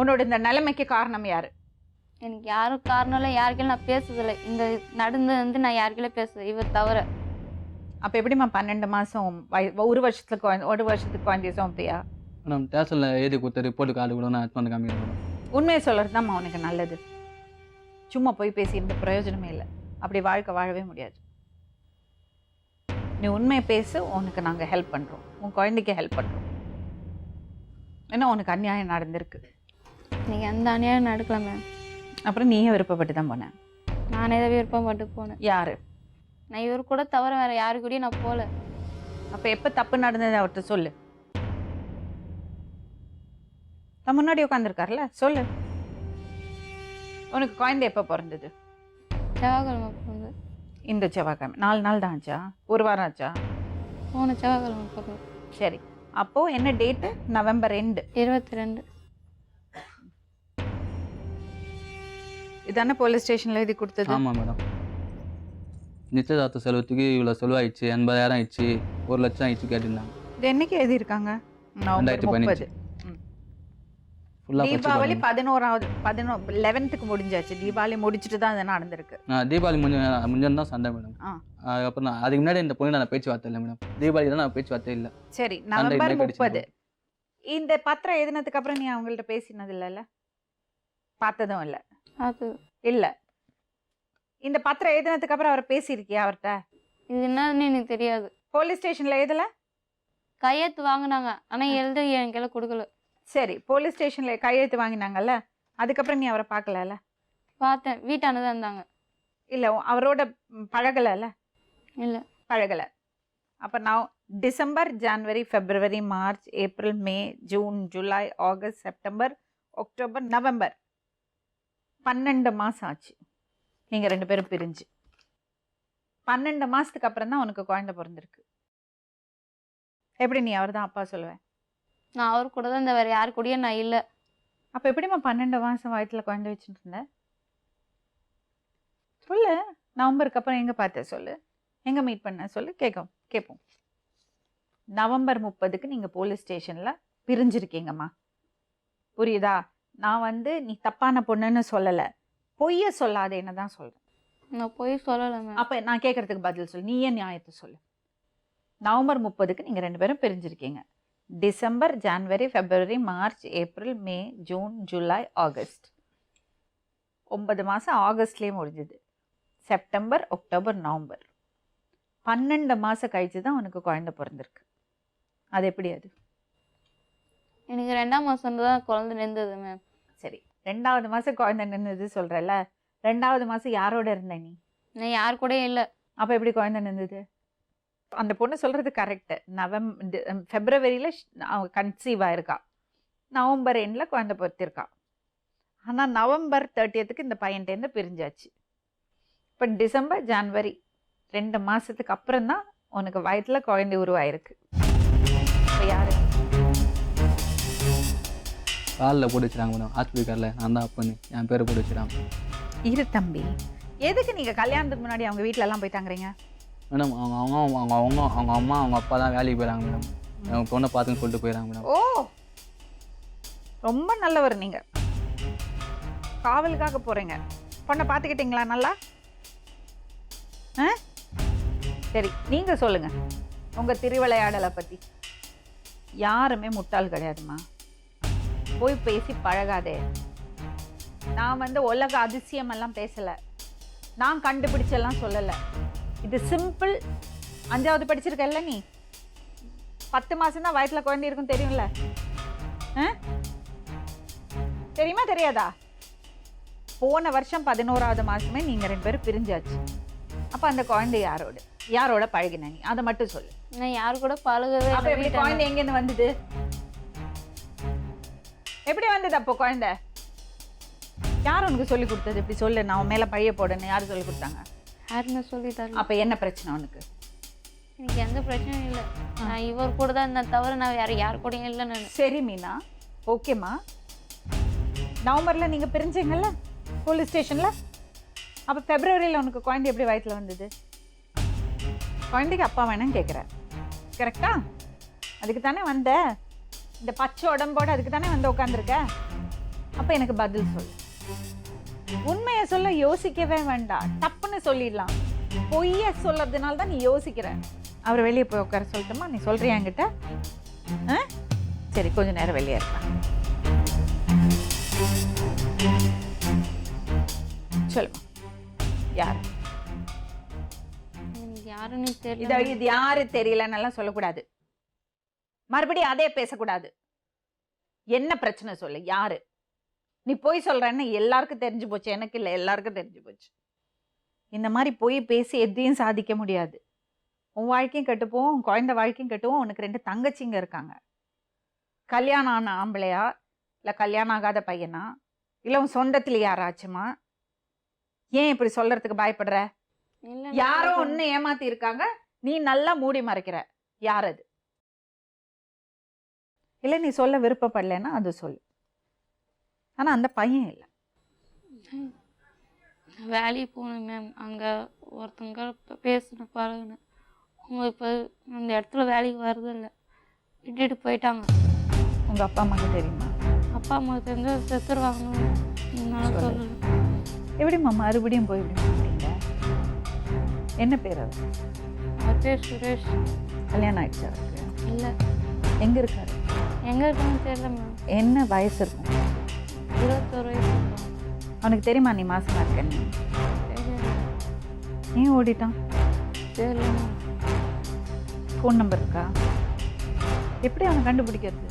உன்னோட இந்த நிலைமைக்கு காரணம் யாரு? எனக்கு யாரும் காரணம் இல்லை, யாருக்கையும் நான் பேசுறதில்லை. இந்த நடந்து வந்து நான் யாருக்கையும் பேசுறேன், இவர் தவிர. அப்ப எப்படிமா 12 மாசம் ஒரு வருஷத்துக்கு குழந்தைய சோம்பியா? மேடம் ஸ்டேஷனில் எழுதி கொடுத்த ரிப்போர்ட் கார்டு கூட நான் எடுத்து வந்து காமிக்கிறேன் மேடம். உண்மையை சொல்றதுதான்மா உனக்கு நல்லது. சும்மா போய் பேசி எந்த பிரயோஜனமே இல்லை. அப்படி வாழ்க்கை வாழவே முடியாது. நீ உண்மையை பேசு, உனக்கு நாங்கள் ஹெல்ப் பண்ணுறோம், உன் குழந்தைக்கு ஹெல்ப் பண்ணுறோம். ஏன்னா உனக்கு அநியாயம் நடந்திருக்கு. நீங்கள் எந்த அநியாயம் நடக்கல மேம். அப்புறம் நீயே விருப்பப்பட்டு தான் போனேன். நானே தான் விருப்பப்பட்டு போனேன். யாரு? நான் இவர் கூட தவிர வேற யாரு கூடயும் நான் போகல. அப்போ எப்போ தப்பு நடந்தது அவர்கிட்ட சொல்லு. நான் முன்னாடி உட்காந்துருக்காருல, சொல்லு. உனக்கு குழந்தை எப்போ பிறந்தது? செவ்வாய்க்கிழமை பிறந்து. இந்த செவ்வாய்க்கிழமை. 4 நாள் தான் ஆச்சா? ஒரு வாரம் ஆச்சா? போன செவ்வாய்க்கிழமை பிறந்து. சரி, அப்போ என்ன டேட்டு? நவம்பர் 2. 22. இதானே போலீஸ் ஸ்டேஷன்ல எழுதி கொடுத்தது? ஆமாம் மேடம். நிச்சயதார்த்த செலவுக்கு இவ்வளோ செலவாயிடுச்சு, 80,000 ஆயிடுச்சு, 1 லட்சம் ஆயிடுச்சு கேட்டிருந்தாங்க. இது என்னைக்கு எழுதியிருக்காங்க? நவம்பர் 30. ஃபுல்லாக தீபாவளி 11th முடிஞ்சாச்சு. தீபாவளி முடிச்சுட்டு தான் இது நடந்திருக்கு. தீபாவளி முடிஞ்சது தான் சண்டை மேடம். அதுக்கப்புறம் நான் அதுக்கு முன்னாடி இந்த பொண்ணு நான் பேச்சுவார்த்தை இல்லை மேடம். தீபாவளி தான் நான் பேச்சுவார்த்தை இல்லை. சரி, நவம்பர் 30. இந்த பத்திரம் எழுதினதுக்கு அப்புறம் நீ அவங்கள்ட்ட பேசினது இல்லைல்ல? பார்த்ததும் இல்லை? அது இல்லை. இந்த பத்திரம் எழுதினதுக்கு அப்புறம் அவர் பேசியிருக்கியா அவர்கிட்ட? இது என்னன்னு எனக்கு தெரியாது. போலீஸ் ஸ்டேஷன்ல எழுதல? கையெழுத்து வாங்கினாங்க, ஆனால் எழுத என் கையில் கொடுக்கல. சரி, போலீஸ் ஸ்டேஷன்ல கையெழுத்து வாங்கினாங்கல்ல, அதுக்கப்புறம் நீ அவரை பார்க்கல? பார்த்தேன், வீட்டானதான் இருந்தாங்க. இல்லை, அவரோட பழகலைல்ல? இல்லை, பழகலை. அப்போ நான் டிசம்பர், ஜனவரி, பிப்ரவரி, March, April, May, June, July, August, September, October, November 12 மாதம் ஆச்சு நீங்கள் 2 பேரும் பிரிஞ்சு. 12 மாதத்துக்கு அப்புறம் தான் உனக்கு குழந்தை பிறந்திருக்கு. எப்படி நீ அவர் தான் அப்பா சொல்லுவேன்? நான் அவர் கூட தான் இந்த வேறு யாரு கூடயும் நான் இல்லை. அப்போ எப்படிம்மா 12 மாதம் வயிற்றில் குழந்தை வச்சுட்டு இருந்தேன்? சொல்லு. நவம்பருக்கு அப்புறம் எங்கே பார்த்த சொல்லு, எங்கே மீட் பண்ண சொல்லு, கேட்போம். நவம்பர் 30க்கு நீங்கள் போலீஸ் ஸ்டேஷனில் பிரிஞ்சிருக்கீங்கம்மா. புரியுதா? நான் நீ தப்பான பொண்ணுன்னு சொல்லலை, பொய்ய சொல்லாதேன்னு தான் சொல்கிறேன். நான் போய் சொல்லலை மேம். அப்போ நான் கேட்குறதுக்கு பதில் சொல்லு, நீ ஏன் நியாயத்தை சொல்லு. நவம்பர் 30க்கு நீங்கள் 2 பேரும் பிரிஞ்சிருக்கீங்க. டிசம்பர், ஜனவரி, பிப்ரவரி, March, April, May, June, July, August 9 மாதம் ஆகஸ்ட்லேயே முடிஞ்சுது. செப்டம்பர், அக்டோபர், நவம்பர் 12 மாதம் கழிச்சு தான் உனக்கு குழந்தை பிறந்திருக்கு. அது எப்படி? அது எனக்கு 2ஆம் மாதம் தான் குழந்தை நின்றது மேம். சரி, 2வது மாதம் குழந்தை நின்றுது சொல்கிறல்ல, 2வது மாதம் யாரோட இருந்த நீ? நான் யார் கூட இல்லை. அப்போ எப்படி குழந்தை நின்றுது? அந்த பொண்ணு சொல்கிறது கரெக்டு. பிப்ரவரியில் கன்சீவ் ஆயிருக்கா, நவம்பர் எண்டில் குழந்தை பொறுத்திருக்கா. ஆனால் நவம்பர் 30க்கு இந்த பையன்டேருந்து பிரிஞ்சாச்சு. இப்போ டிசம்பர், ஜனவரி 2 மாதத்துக்கு அப்புறம் தான் உனக்கு வயிற்றில் குழந்தை உருவாயிருக்கு. இப்போ யாரு? காலில் போட்டு வச்சுறாங்க மேடம், ஹாஸ்பிட்டல் காரில். நான் தான் அப்பன்னு என் பேரை போட்டு வச்சுறாங்க. இரு தம்பி, எதுக்கு நீங்கள் கல்யாணத்துக்கு முன்னாடி அவங்க வீட்டிலலாம் போய் தங்குறீங்க? மேடம் அவங்க அம்மா அவங்க அப்பா தான் வேலைக்கு போயிடறாங்க மேடம். அவங்க பொண்ணை பார்த்துன்னு சொல்லிட்டு போயிடறாங்க மேடம். ஓ, ரொம்ப நல்லவர் நீங்கள். காவலுக்காக போகிறீங்க, பொண்ணை பார்த்துக்கிட்டீங்களா நல்லா? சரி, நீங்கள் சொல்லுங்கள் உங்கள் திருவிளையாடலை பற்றி. யாருமே முட்டாள் கிடையாதுமா, போய் பேசி பழகாதே. நான் உலக அதிசயமெல்லாம் பேசலை, நான் கண்டுபிடிச்செல்லாம் சொல்லலை. இது சிம்பிள். 5வது படிச்சிருக்கல்ல நீ? 10 மாதம் தான் வயிற்றில் குழந்தை இருக்கும், தெரியும்ல? தெரியுமா தெரியாதா? போன வருஷம் 11வது மாதமே நீங்கள் 2 பேரும் பிரிஞ்சாச்சு. அப்போ அந்த குழந்தை யாரோட பழகின நீ? அதை மட்டும் சொல்லு. நான் யார் கூட பழகவே அப்போ எப்படி குழந்தை எங்கேருந்து வந்தது? எப்படி வந்தது அப்போ குழந்தை? யார் உனக்கு சொல்லி கொடுத்தது? இப்படி சொல்லு, நான் மேலே பழைய போடணும். யார் சொல்லி கொடுத்தாங்க? யாருன்னு சொல்லி தரல. அப்போ என்ன பிரச்சனை உனக்கு? எனக்கு எந்த பிரச்சனையும் இல்லை. நான் இவர் கூட தான் இருந்தேன் தவிர நான் வேற யார் கூடயும் இல்லை. நான் சரி மீனா, ஓகேம்மா. நவம்பரில் நீங்கள் பிரிஞ்சீங்கல்ல போலீஸ் ஸ்டேஷனில், அப்போ ஃபெப்ரவரியில் உனக்கு குழந்தை எப்படி வயிற்றில் வந்தது? குழந்தைக்கு அப்பா வேணும்னு கேட்குறேன், கரெக்டா? அதுக்கு தானே வந்த, இந்த பச்சை உடம்போடு அதுக்கு தானே வந்து உட்காந்துருக்க. அப்போ எனக்கு பதில் சொல்லு. உண்மையை சொல்ல யோசிக்கவே வேண்டாம், டப்புன்னு சொல்லிடலாம். பொய்யை சொல்றதுனால தான் நீ யோசிக்கிற. அவர் வெளியே போய் உட்கார சொல்லட்டுமா? நீ சொல்றியா என்கிட்ட? சரி, கொஞ்ச நேரம் வெளியே இருக்கலாம். சொல்லுமா, யார்? எனக்கு யாருன்னு தெரியல. இது யாரு தெரியலன்னெல்லாம் சொல்லக்கூடாது. மறுபடியும் அதே பேசக்கூடாது. என்ன பிரச்சனை சொல்லு, யாரு? நீ போய் சொல்றேன்னு எல்லாருக்கும் தெரிஞ்சு போச்சு. எனக்கு இல்லை, எல்லாருக்கும் தெரிஞ்சு போச்சு. இந்த மாதிரி போய் பேசி எதையும் சாதிக்க முடியாது. உன் வாழ்க்கையும் கட்டுப்போம், உன் குழந்தை வாழ்க்கையும் கட்டுவோம். உனக்கு 2 தங்கச்சிங்க இருக்காங்க. கல்யாணம் ஆன ஆம்பளையா, இல்லை கல்யாணம் ஆகாத பையனா, இல்லை உன் சொந்தத்துல யாராச்சுமா? ஏன் இப்படி சொல்றதுக்கு பயப்படுற? யாரோ ஒன்று ஏமாத்தி இருக்காங்க, நீ நல்லா மூடி மறைக்கிற. யார் அது? இல்லை நீ சொல்ல விருப்பப்படலைன்னா அது சொல்லு. ஆனால் அந்த பையன் இல்லை. வேலைக்கு போனேன் மேம். அங்கே ஒருத்தங்க பேசின பழகுனேன். அவங்க இப்போ அந்த இடத்துல வேலைக்கு வரதில்லை, விட்டுட்டு போயிட்டாங்க. உங்கள் அப்பா அம்மாவுக்கு தெரியுமா? அப்பா அம்மாவுக்கு தெரிஞ்சால் செத்துருவாங்கன்னு நான் சொல்லலை. எப்படிம்மா மறுபடியும் போய் இப்படி பண்ணிட்டீங்க? என்ன பேர் அது? அவர் பேர் சுரேஷ். கல்யாணம் ஆயிடுச்சு அவருக்கு? இல்லை. எங்கே இருக்காரு? எங்கே இருக்குன்னு தெரியல மேம். என்ன வயசு இருக்கும்? 21 வயசு இருக்கும். அவனுக்கு தெரியுமா நீ மாசமா இருக்கன்னு? தெரியல. ஏன் ஓடிட்டான்? தெரியல மேம். ஃபோன் நம்பர் இருக்கா? எப்படி அவனை கண்டுபிடிக்கிறது?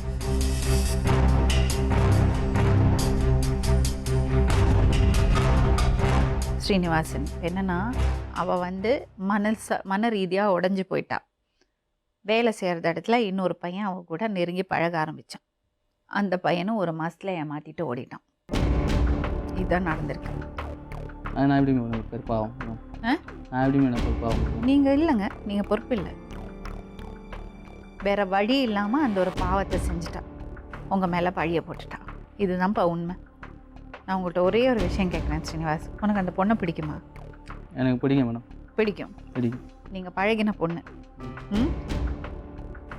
ஸ்ரீனிவாசன் என்னன்னா, அவள் மன ரீதியாக உடஞ்சி போயிட்டா. வேலை செய்கிற இடத்துல இன்னொரு பையன் அவ கூட நெருங்கி பழக ஆரம்பித்தான். அந்த பையனும் 1 மாதத்தில் ஏமாற்றிட்டு ஓடிட்டான். இதுதான் நடந்திருக்கு. நான் எப்படி மேடம் பொறுப்பாகும்? நான் எப்படி மேடம் பொறுப்பாகும்? நீங்கள் இல்லைங்க, நீங்கள் பொறுப்பு இல்லை. வேற வழி இல்லாமல் அந்த ஒரு பாவத்தை செஞ்சுட்டா, உங்கள் மேலே பழிய போட்டுட்டா. இதுதான்ப்பா உண்மை. நான் உங்கள்கிட்ட ஒரே ஒரு விஷயம் கேட்குறேன் ஸ்ரீனிவாஸ், உனக்கு அந்த பொண்ணை பிடிக்குமா? எனக்கு பிடிக்கும் மேடம். பிடிக்கும். பிடிக்கும். நீங்கள் பழகின பொண்ணு.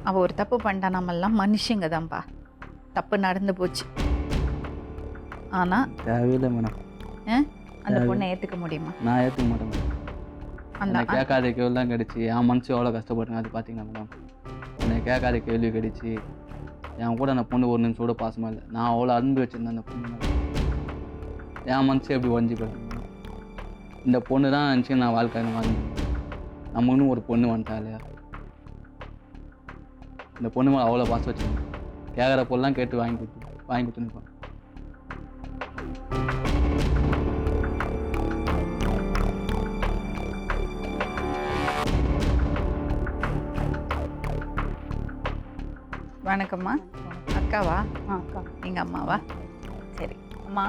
அவள் ஒரு தப்பு பண்ணிட்டா. நம்மெல்லாம் மனுஷங்க தான்ப்பா. தப்பு நடந்து போச்சு. ஆனால் தேவையில்லை மேடம். அந்த பொண்ணை ஏற்றுக்க முடியுமா? நான் ஏற்றுக்க மாட்டேன் மேடம். அந்த கேட்காத கேள்விலாம் கிடைச்சி என் மனசு எவ்வளோ கஷ்டப்படுங்க அது பார்த்தீங்கன்னா மேடம். என்னை கேட்காத கேள்வி கிடைச்சி என் கூட அந்த பொண்ணு 1 நிமிஷம் கூட பாசமாக இல்லை. நான் அவ்வளோ அன்பு வச்சுருந்தேன் அந்த பொண்ணு. என் மனசு எப்படி ஒஞ்சி போயிட்டேன். இந்த பொண்ணு தான் நினச்சி நான் வாழ்க்கையில் வாழ்ந்தேன். நம்மன்னு ஒரு பொண்ணு வந்துட்டா இல்லையா? இந்த பொண்ணு மேலே அவ்வளோ பாசம் வச்சுருந்தேன். கேட்குற பொருள்லாம் கேட்டு வாங்கி கொடுத்துருப்பேன். வணக்கம்மா. அக்காவா? அக்கா. நீங்கள் அம்மாவா? சரி அம்மா,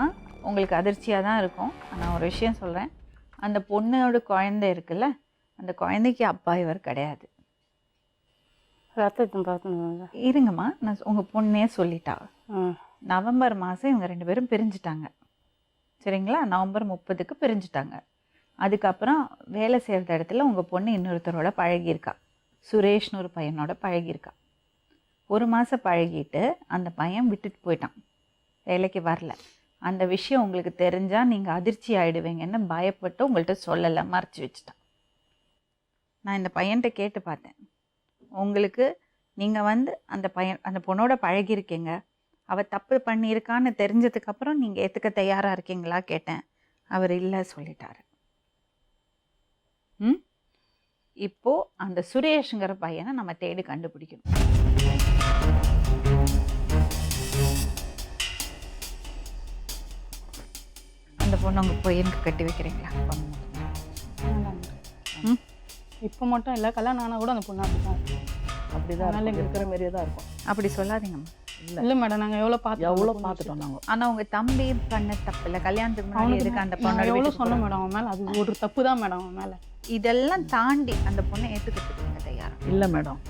உங்களுக்கு அதிர்ச்சியாக தான் இருக்கும். நான் ஒரு விஷயம் சொல்கிறேன். அந்த பொண்ணோட குழந்தை இருக்குல்ல, அந்த குழந்தைக்கு அப்பா இவர் கிடையாது. ரத்தத்தை பார்த்து இருங்கம்மா, நான் உங்கள் பொண்ணே சொல்லிட்டா. நவம்பர் மாதம் இவங்க 2 பேரும் பிரிஞ்சுட்டாங்க. சரிங்களா? நவம்பர் 30க்கு பிரிஞ்சுட்டாங்க. அதுக்கப்புறம் வேலை செய்கிற இடத்துல உங்கள் பொண்ணு இன்னொருத்தரோட பழகியிருக்கா. சுரேஷ்னு ஒரு பையனோட பழகியிருக்கா. 1 மாதம் பழகிட்டு அந்த பையன் விட்டுட்டு போயிட்டான், வேலைக்கு வரல. அந்த விஷயம் உங்களுக்கு தெரிஞ்சால் நீங்கள் அதிர்ச்சி ஆகிடுவீங்கன்னு பயப்பட்டு உங்கள்கிட்ட சொல்லலை, மறைச்சி வச்சுட்டான். நான் இந்த பையன்கிட்ட கேட்டு பார்த்தேன். உங்களுக்கு நீங்கள் அந்த பொண்ணோட பழகியிருக்கீங்க, அவள் தப்பு பண்ணியிருக்கான்னு தெரிஞ்சதுக்கப்புறம் நீங்கள் ஏற்றுக்க தயாராக இருக்கீங்களா கேட்டேன். அவர் இல்லை சொல்லிட்டாரு. இப்போது அந்த சுரேஷுங்கிற பையனை நம்ம தேடி கண்டுபிடிக்கணும். அந்த பொண்ணு உங்கள் பையனுக்கு கட்டி வைக்கிறீங்களா? இப்போ மட்டும் இல்லை, கல்யாணம் ஆனால் கூட அந்த பொண்ணு அப்படிதான் அப்படிதான். அதனால எங்களுக்கு இருக்கிற மாதிரியே தான் இருக்கும். அப்படி சொல்லாதீங்கம்மா. இல்லை மேடம், நாங்கள் எவ்வளோ பார்த்துட்டோம். நாங்கள் ஆனால் உங்கள் தம்பி பண்ண தப்பு இல்லை. கல்யாணத்துக்கு முன்னாடி எதுக்கு அந்த பொண்ணு எவ்வளோ சொன்னோம் மேடம் அவன் மேலே? அது ஒரு தப்பு தான் மேடம் அவன் மேலே. இதெல்லாம் தாண்டி அந்த பொண்ணை ஏற்றுக்கிறதுக்கு நீங்கள் தயாரா? இல்லை மேடம்,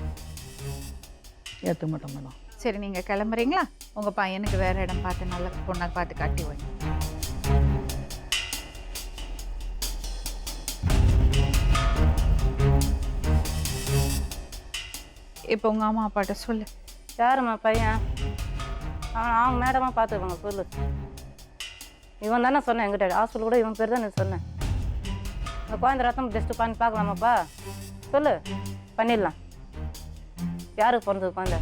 ஏற்ற மாட்டோம் மேடம். சரி, நீங்கள் கிளம்புறீங்களா? உங்கள் பையனுக்கு வேறு இடம் பார்த்து நல்ல பொண்ணை பார்த்து கட்டி வைங்க. இப்போ உங்கள் அம்மா அப்பாட்ட சொல்லு. யாரும்மா பையன்? அவன் மேடமாக பார்த்துக்கோங்க, சொல்லு. இவன் தானே சொன்னேன் என்கிட்ட, ஹாஸ்பிட்டல் கூட இவன் பேர் தான் நான் சொன்னேன். இந்த குழந்தை ரத்தம் டெஸ்ட்டு பண்ணி பார்க்கலாமாப்பா? சொல்லு, பண்ணிடலாம். யாருக்கு பிறந்தது குழந்தை?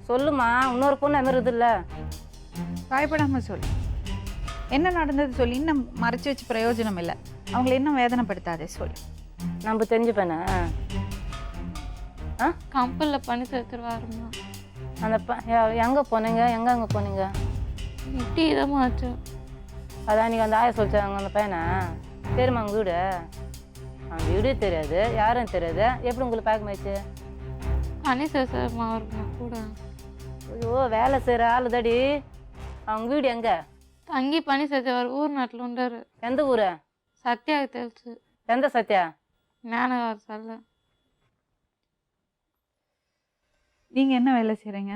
சொல்லுமா, இன்னொரு பொண்ணு அது மாதிரி இது இல்லை. பயப்படாமல் சொல்லு. என்ன நடந்தது சொல்லி, இன்னும் மறைச்சி வச்சு பிரயோஜனம் இல்லை. அவங்கள இன்னும் வேதனைப்படுத்தாதே, சொல்லு. நம்ம தெரிஞ்சுப்பேனே. கம்பெனியில் பண்ணி சேர்த்துருவாருமா. அந்த எங்கே போனீங்க? எங்கே போனீங்க? டீ தான் ஆச்சு. அதான் நீங்கள் அந்த ஆய சொல்லிச்சாங்க அந்த பையனை. தெரியுமா அவங்க வீடு? அவங்க வீடு தெரியாது, யாரும் தெரியாது. எப்படி உங்களுக்கு பேக்கமாயிடுச்சு? பண்ணி சேர்த்துமா இருக்குமா கூட. ஐயோ, வேலை செய்கிற ஆளு தடி. அவங்க வீடு எங்கே? தங்கி பண்ணி சேர்த்தவர் ஊர் நாட்டில் உண்டாரு. எந்த ஊர்? சத்யாவுக்கு தெரிச்சு. எந்த சத்யா? ஞானகார் சொல்ல. நீங்கள் என்ன வேலை செய்கிறீங்க?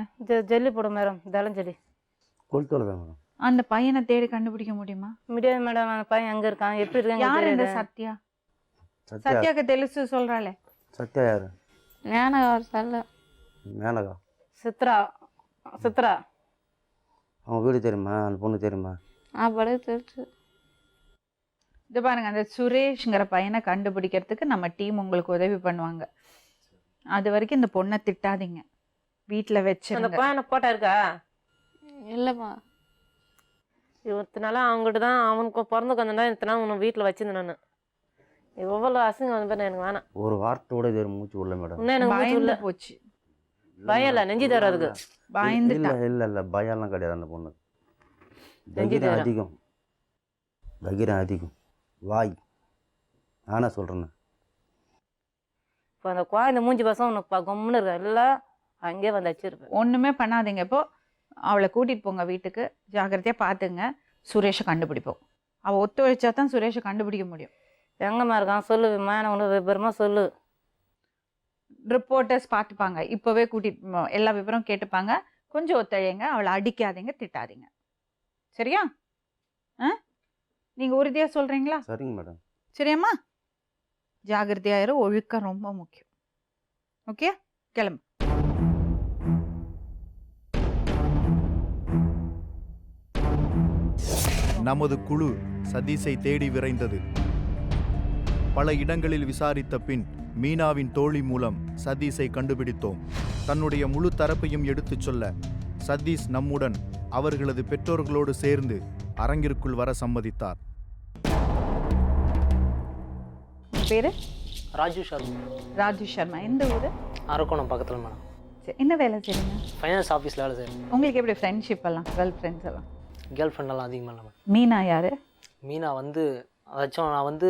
ஜல்லி போடும் மேடம், தளஞ்செடி. கொளுத்தோல தான் மேடம். அந்த பையனை தேடி கண்டுபிடிக்க முடியுமா? முடியாது மேடம். அந்த பையன் எங்கே இருக்கான், எப்படி இருக்காங்க? யார் இந்த சத்யா? சத்யாக்கு தெலுசு சொல்கிறாளே. சத்யா யாரு? ஞானகார் சொல்ல. மேனகா. சித்ரா. சித்ரா அவங்க வீடு தெரியுமா? அந்த பொண்ணு தெரியுமா? அப்படி தெரிச்சு. இது பாருங்க, அந்த சுரேஷ்ங்கிற பையனை கண்டுபிடிக்கிறதுக்கு நம்ம டீம் உங்களுக்கு உதவி பண்ணுவாங்க. அது வரைக்கும் இந்த பொண்ணை திட்டாதீங்க, வீட்டில் வச்சு. அந்த பையனை போட்டா இருக்கா? இல்லைம்மா. இத்தனை நாளாக அவங்ககிட்ட தான், அவனுக்கு பிறந்த கொஞ்சம் தான் இத்தனை நாள் உன்னை வீட்டில் வச்சிருந்தேன் நான். எவ்வளோ அசிங்கம் வந்து பேர் எனக்கு வேணாம். ஒரு வார்த்தையோட இது மூச்சு உள்ள மேடம். இன்னும் எனக்கு மூச்சு உள்ள போச்சு. பயம் இல்லை, நெஞ்சு தர அதுக்கு. பயந்துட்டா. இல்லை பயம்லாம் கிடையாது அந்த பொண்ணு. நெஞ்சு தைரியம் தர அதிகம், தைரியம் அதிகம். வாய் நானா சொல்கிறேன்னு. இப்போ அந்த குழந்தை மூஞ்சி பசங்க உனக்கு கம்முன்னு இருக்கா? இல்லை அங்கேயே வந்து வச்சிருப்பேன். ஒன்றுமே பண்ணாதீங்க. இப்போ அவளை கூட்டிகிட்டு போங்க வீட்டுக்கு, ஜாக்கிரதையாக பார்த்துங்க. சுரேஷை கண்டுபிடிப்போம். அவள் ஒத்துழைச்சா தான் சுரேஷை கண்டுபிடிக்க முடியும். எங்கம்மா இருக்கான் சொல்லு, நான் உனக்கு விபரமாக சொல்லு. ரிப்போர்ட்டர்ஸ் பார்த்துப்பாங்க, இப்போவே கூட்டிகிட்டு எல்லா விவரம் கேட்டுப்பாங்க. கொஞ்சம் ஒத்துழைங்க, அவளை அடிக்காதீங்க, திட்டாதீங்க. சரியா? நீங்கள் உறுதியாக சொல்கிறீங்களா? சரிங்க மேடம். சரியாம்மா? ஜாகிரதையாயிரு, ஒழுக்கம் ரொம்ப முக்கியம். ஓகே, கிளம்பு. நமது குழு சதீஷை தேடி விரைந்தது. பல இடங்களில் விசாரித்த பின் மீனாவின் தோழி மூலம் சதீஷை கண்டுபிடித்தோம். தன்னுடைய முழு தரப்பையும் எடுத்துச் சொல்ல சதீஷ் நம்முடன் அவர்களது பெற்றோர்களோடு சேர்ந்து அரங்கிற்குள் வர சம்மதித்தார். பேரு? ராஜு சர்மா. ராஜு சர்மா. எந்த ஊர்? அரக்கோணம் பக்கத்தில் மேடம். சரி, என்ன வேலை செய்றீங்க? ஃபைனான்ஸ் ஆஃபீஸில் வேலை செய்கிறேன். உங்களுக்கு எப்படி ஃப்ரெண்ட்ஷிப் எல்லாம், கேர்ள் ஃப்ரெண்ட்ஸ் எல்லாம்? கேர்ள் ஃப்ரெண்டெல்லாம் அதிகமாக இல்லை மேடம். மீனா யாரு? மீனா வந்து அதாச்சும் நான் வந்து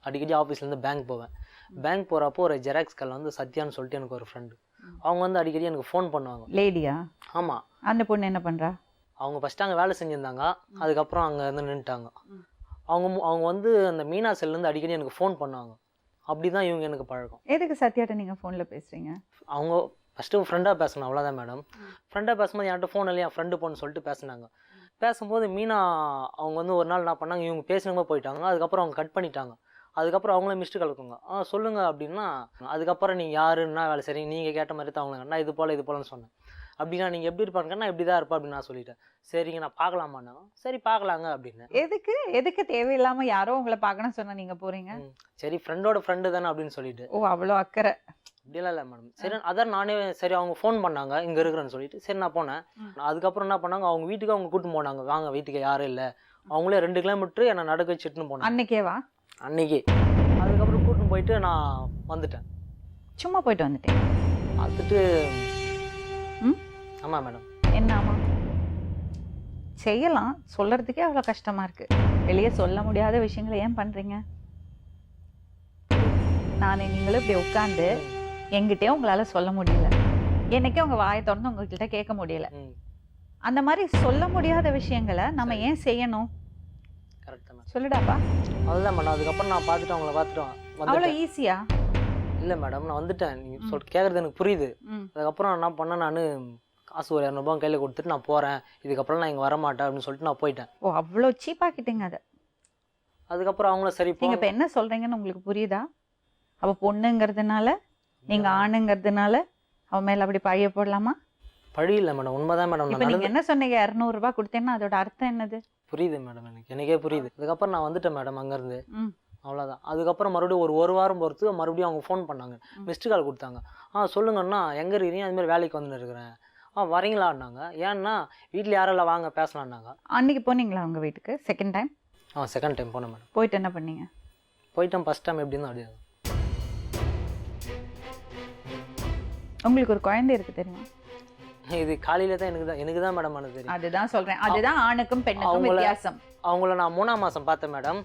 அடிக்கடி ஆஃபீஸ்லேருந்து பேங்க் போவேன். பேங்க் போகிறப்போ ஒரு ஜெராக்ஸ் கல்ல வந்து சத்யான்னு சொல்லிட்டு எனக்கு ஒரு ஃப்ரெண்டு, அவங்க வந்து அடிக்கடி எனக்கு ஃபோன் பண்ணுவாங்க. லேடியா? ஆமாம். அந்த பொண்ணு என்ன பண்ணுறா? அவங்க ஃபஸ்ட்டு அங்கே வேலை செஞ்சுருந்தாங்க, அதுக்கப்புறம் அங்கே வந்து நின்றுட்டாங்க. அவங்க வந்து அந்த மீனா செல்லேருந்து அடிக்கடி எனக்கு ஃபோன் பண்ணுவாங்க. அப்படி தான் இவங்க எனக்கு பழக்கம். எதுக்கு சத்யாட்ட நீங்கள் ஃபோனில் பேசுகிறீங்க? அவங்க ஃபஸ்ட்டு ஃப்ரெண்டாக பேசணும், அவ்வளோதான் மேடம். ஃப்ரெண்டாக பேசும்போது என்கிட்ட ஃபோன் இல்லையா ஃப்ரெண்டு போன்னு சொல்லிட்டு பேசினாங்க. பேசும்போது மீனா அவங்க வந்து ஒரு நாள் என்ன பண்ணாங்க, இவங்க பேசினவங்க போயிட்டாங்க. அதுக்கப்புறம் அவங்க கட் பண்ணிட்டாங்க. அதுக்கப்புறம் அவங்களே மிஸ்டு கலக்குங்க. சொல்லுங்கள் அப்படின்னா, அதுக்கப்புறம் நீங்கள் யாருன்னா வேலை செய்றீங்க, நீங்கள் கேட்ட மாதிரி தான் அவங்கள நான் இது போலன்னு சொன்னேன். அப்படின்னா நீங்கள் எப்படி இருப்பாங்க, நான் இப்படி தான் இருப்பேன் அப்படின்னு நான் சொல்லிட்டேன். சரிங்க நான் பார்க்கலாமாண்ணா, சரி பார்க்கலாங்க அப்படின்னு. எதுக்கு தேவையில்லாமல் யாரோ உங்களை பார்க்கணும்னு சொன்னால் நீங்கள் போகிறீங்க? சரி ஃப்ரெண்டோட ஃப்ரெண்டு தானே அப்படின்னு சொல்லிட்டு. ஓ, அவ்வளோ அக்கறை? அப்படிலாம் இல்லை மேடம். சரி அதான் நானே சரி அவங்க ஃபோன் பண்ணாங்க இங்கே இருக்கிறேன்னு சொல்லிட்டு சரி நான் போனேன். அதுக்கப்புறம் என்ன பண்ணாங்க, அவங்க வீட்டுக்கு அவங்க கூட்டின்னு போனாங்க. வாங்க வீட்டுக்கு யாரும் இல்லை, அவங்களே 2 கிலோமீட்டர் என்னை நடக்க வச்சுட்டுன்னு போனேன். அன்னைக்கேவா? அன்னைக்கு. அதுக்கப்புறம் கூட்டின்னு போயிட்டு நான் வந்துட்டேன். சும்மா போயிட்டு வந்துட்டேன் பார்த்துட்டு. ஆமாம் மேடம். என்ன ஆமாம்? செய்யலாம், சொல்கிறதுக்கே அவ்வளோ கஷ்டமாக இருக்குது. வெளியே சொல்ல முடியாத விஷயங்களை ஏன் பண்ணுறீங்க? நீங்களும் இப்படி உட்காந்து எங்கிட்டே உங்களால் சொல்ல முடியல, என்னைக்கே உங்கள் வாயை திறந்து உங்ககிட்ட கேட்க முடியல. அந்த மாதிரி சொல்ல முடியாத விஷயங்களை நம்ம ஏன் செய்யணும்? கரெக்ட் தான் மேடம். சொல்லுடாப்பா. அதுதான் மேடம். அதுக்கப்புறம் நான் பார்த்துட்டு அவங்கள பார்த்துட்டு அவ்வளோ வந்துட்டேன். ஈஸியா? இல்லை மேடம், நான் வந்துட்டேன். நீங்கள் சொல்லிட்டு கேட்குறது எனக்கு புரியுது. அதுக்கப்புறம் என்ன பண்ணேன், நான் காசு ஒரு 200 ரூபாய் கையில் கொடுத்துட்டு நான் போகிறேன், இதுக்கப்புறம் நான் இங்கே வரமாட்டேன் அப்படின்னு சொல்லிட்டு நான் போயிட்டேன். ஓ, அவ்வளோ சீப்பாக்கிட்டீங்க அதை. அதுக்கப்புறம் அவங்கள சரி நீங்க இப்போ என்ன சொல்றீங்கன்னு உங்களுக்கு புரியுதா? அவ பொண்ணுங்கிறதுனால, நீங்க ஆணுங்கிறதுனால அவ மேல அப்படி பழிய போடலாமா? பழி இல்லை மேடம், உண்மைதான் மேடம். இப்போ நீங்க என்ன சொன்னீங்க, 200 ரூபாய் கொடுத்தேன்னா அதோட அர்த்தம் என்னது? புரியுது மேடம், எனக்கே புரியுது. அதுக்கப்புறம் நான் வந்துட்டேன் மேடம் அங்கேருந்து. அவ்வளோதான். அதுக்கப்புறம் மறுபடியும் ஒரு வாரம் பொறுத்து மறுபடியும் அவங்க ஃபோன் பண்ணாங்க, மிஸ்டு கால் கொடுத்தாங்க. சொல்லுங்கண்ணா எங்கே இருக்கிறீங்க, அதுமாதிரி வேலைக்கு வந்துன்னு இருக்கிறேன். வரீங்களான்னாங்க. ஏன்னா வீட்டில் யாரெல்லாம் வாங்க பேசலான்னாங்க. அன்னைக்கு போனீங்களா அவங்க வீட்டுக்கு செகண்ட் டைம்? செகண்ட் டைம் போனேன் மேடம். போயிட்டு என்ன பண்ணீங்க? போயிட்டேன். ஃபஸ்ட் டைம் எப்படி இருந்தால் அப்படியே. உங்களுக்கு ஒரு குழந்தை இருக்கு தெரியுமா? இது காலையில தான் எனக்கு தான் மேடம் அது தெரியும். அதுதான் சொல்றேன், அதுதான் ஆணுக்கும் பெண்ணுக்கும் வித்தியாசம். அவங்கள நான் 3ஆம் மாதம் பார்த்தேன் மேடம்.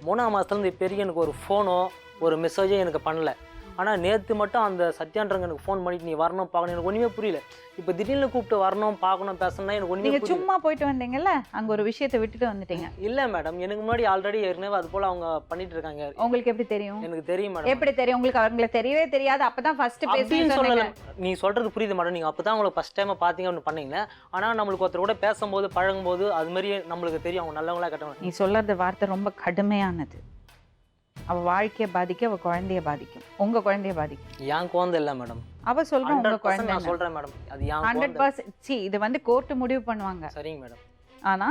3ஆம் மாதத்துலேருந்து இப்போ வரைக்கும் எனக்கு ஒரு ஃபோனோ ஒரு மெசேஜோ எனக்கு பண்ணல. ஆனால் நேற்று மட்டும் அந்த சத்யான்றவங்க எனக்கு ஃபோன் பண்ணிட்டு நீ வரணும் பார்க்கணும், எனக்கு ஒன்றுமே புரியல. இப்போ திடீர்னு கூப்பிட்டு வரணும் பார்க்கணும் பேசணும்னா எனக்கு ஒன்றுமே நீங்க சும்மா போயிட்டு வந்தீங்கல்ல, அங்க ஒரு விஷயத்தை விட்டுட்டு வந்துட்டீங்க. இல்லை மேடம், எனக்கு முன்னாடி ஆல்ரெடி ஏற்கனவே அது போல் அவங்க பண்ணிட்டு இருக்காங்க. உங்களுக்கு எப்படி தெரியும்? எனக்கு தெரியும் மேடம். எப்படி தெரியும் உங்களுக்கு? அவங்கள தெரியவே தெரியாது, அப்பதான் ஃபர்ஸ்ட் பேசுறீங்க. சொல்லல, நீ சொல்றது புரியுது மேடம். நீங்க அப்பதான் உங்களுக்கு ஃபர்ஸ்ட் டைம் பாத்தீங்க அப்படின்னு பண்ணீங்க. ஆனா நம்மளுக்கு ஒருத்தர் கூட பேசும்போது பழகும்போது அது மாதிரி நம்மளுக்கு தெரியும் அவங்க நல்லவங்களா கெட்டவங்க. நீ சொல்றது வார்த்தை ரொம்ப கடுமையானது. அவ வாழ்க்கையை பாதிக்க, அவ குழந்தைய பாதிக்கும், உங்க குழந்தைய பாதிக்கும். என் குழந்தை இல்லை மேடம். அவ சொல்றேன் உங்க குழந்தை. நான் சொல்றேன் மேடம், அது என் 100%. இது வந்து கோர்ட் முடிவு பண்ணுவாங்க. சரிங்க மேடம். ஆனா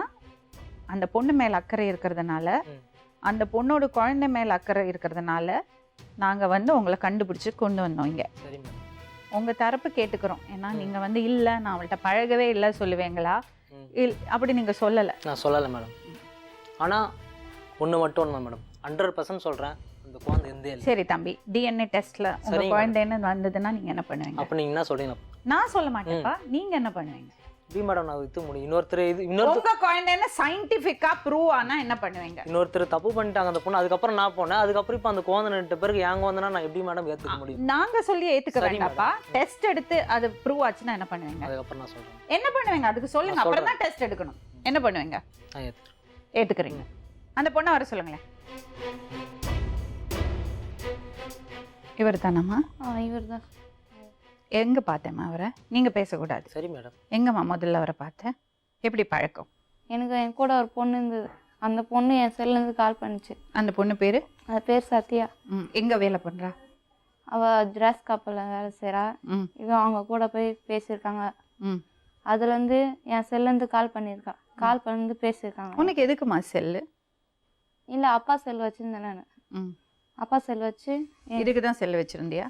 அந்த பொண்ணு மேல அக்கறை இருக்கிறதுனால, அந்த பொண்ணோட குழந்தை மேல அக்கறை இருக்கிறதுனால நாங்க வந்து உங்களை கண்டுபிடிச்சு கொண்டு வந்தோம் இங்க. சரி மேடம். உங்க தரப்பு கேட்டுக்கிறோம். ஏன்னா நீங்க வந்து இல்ல நான் அவள்கிட்ட பழகவே இல்லை சொல்லுவீங்களா? அப்படி நீங்க சொல்லலை. நான் சொல்லலை மேடம். ஆனா ஒன்று மட்டும் உண்மை மேடம், 100% சொல்றேன், அந்த குழந்தை எந்த இல்லை. சரி தம்பி, டிஎன்ஏ டெஸ்ட்ல உங்க குழந்தைன்னு வந்ததுன்னா நீங்க என்ன பண்ணுவீங்க? அப்ப நீங்க என்ன சொல்றீங்க? நான் சொல்ல மாட்டேன்ப்பா, நீங்க என்ன பண்ணுவீங்க? பி மேடம், நான் வித்து முடியும். உங்க குழந்தைன்னு சயின்டிஃபிக்கா ப்ரூவ் ஆனா என்ன பண்ணுவீங்க? இன்னொருத்தர் தப்பு பண்ணிட்டாங்க அந்த பொண்ணு, அதுக்கப்புறம் நான் போனேன். அதுக்கப்புறம் இப்போ அந்த குழந்தை நின்ற பிறகு என் குழந்தைனா நான் எப்படி மேடம் ஏத்துக்க முடியும்? நாங்க சொல்லி ஏத்துக்க வேண்டாப்பா. டெஸ்ட் எடுத்து அது ப்ரூவ் ஆச்சுன்னா என்ன பண்ணுவீங்க? அதுக்கப்புறம் நான் சொல்றேன். என்ன பண்ணுவீங்க அதுக்கு சொல்லுங்க, அப்புறம் தான் டெஸ்ட் எடுக்கணும். என்ன பண்ணுவீங்க? நான் ஏத்துக்கிறீங்க. அந்த பொண்ணை வர சொல்லுங்களேன். இவர் தானம்மா? இவர் தான். எங்க பார்த்தேம்மா அவரை? நீங்க பேசக்கூடாது. சரி மேடம். எங்கம்மா முதல்ல அவரை பார்த்தேன்? எப்படி பழக்கம்? எனக்கு என் கூட ஒரு பொண்ணு இருந்தது. அந்த பொண்ணு என் செல்லேருந்து கால் பண்ணிச்சு. அந்த பொண்ணு பேரு? அது பேர் சத்யா. எங்க வேலை பண்றா? அவள் ஜிராஸ் கப்பலில் வேலை செய்கிறா. இவன் அவங்க கூட போய் பேசியிருக்காங்க. அதுலேருந்து என் செல்லேருந்து கால் பண்ணியிருக்கா. கால் பண்ணி பேசியிருக்காங்க. உனக்கு எதுக்குமா செல்லு? இல்லை, அப்பா செல் வச்சுருந்தேன் நான். அப்பா செல் வச்சு. இதுக்கு தான் செல்லு வச்சுருந்தியா?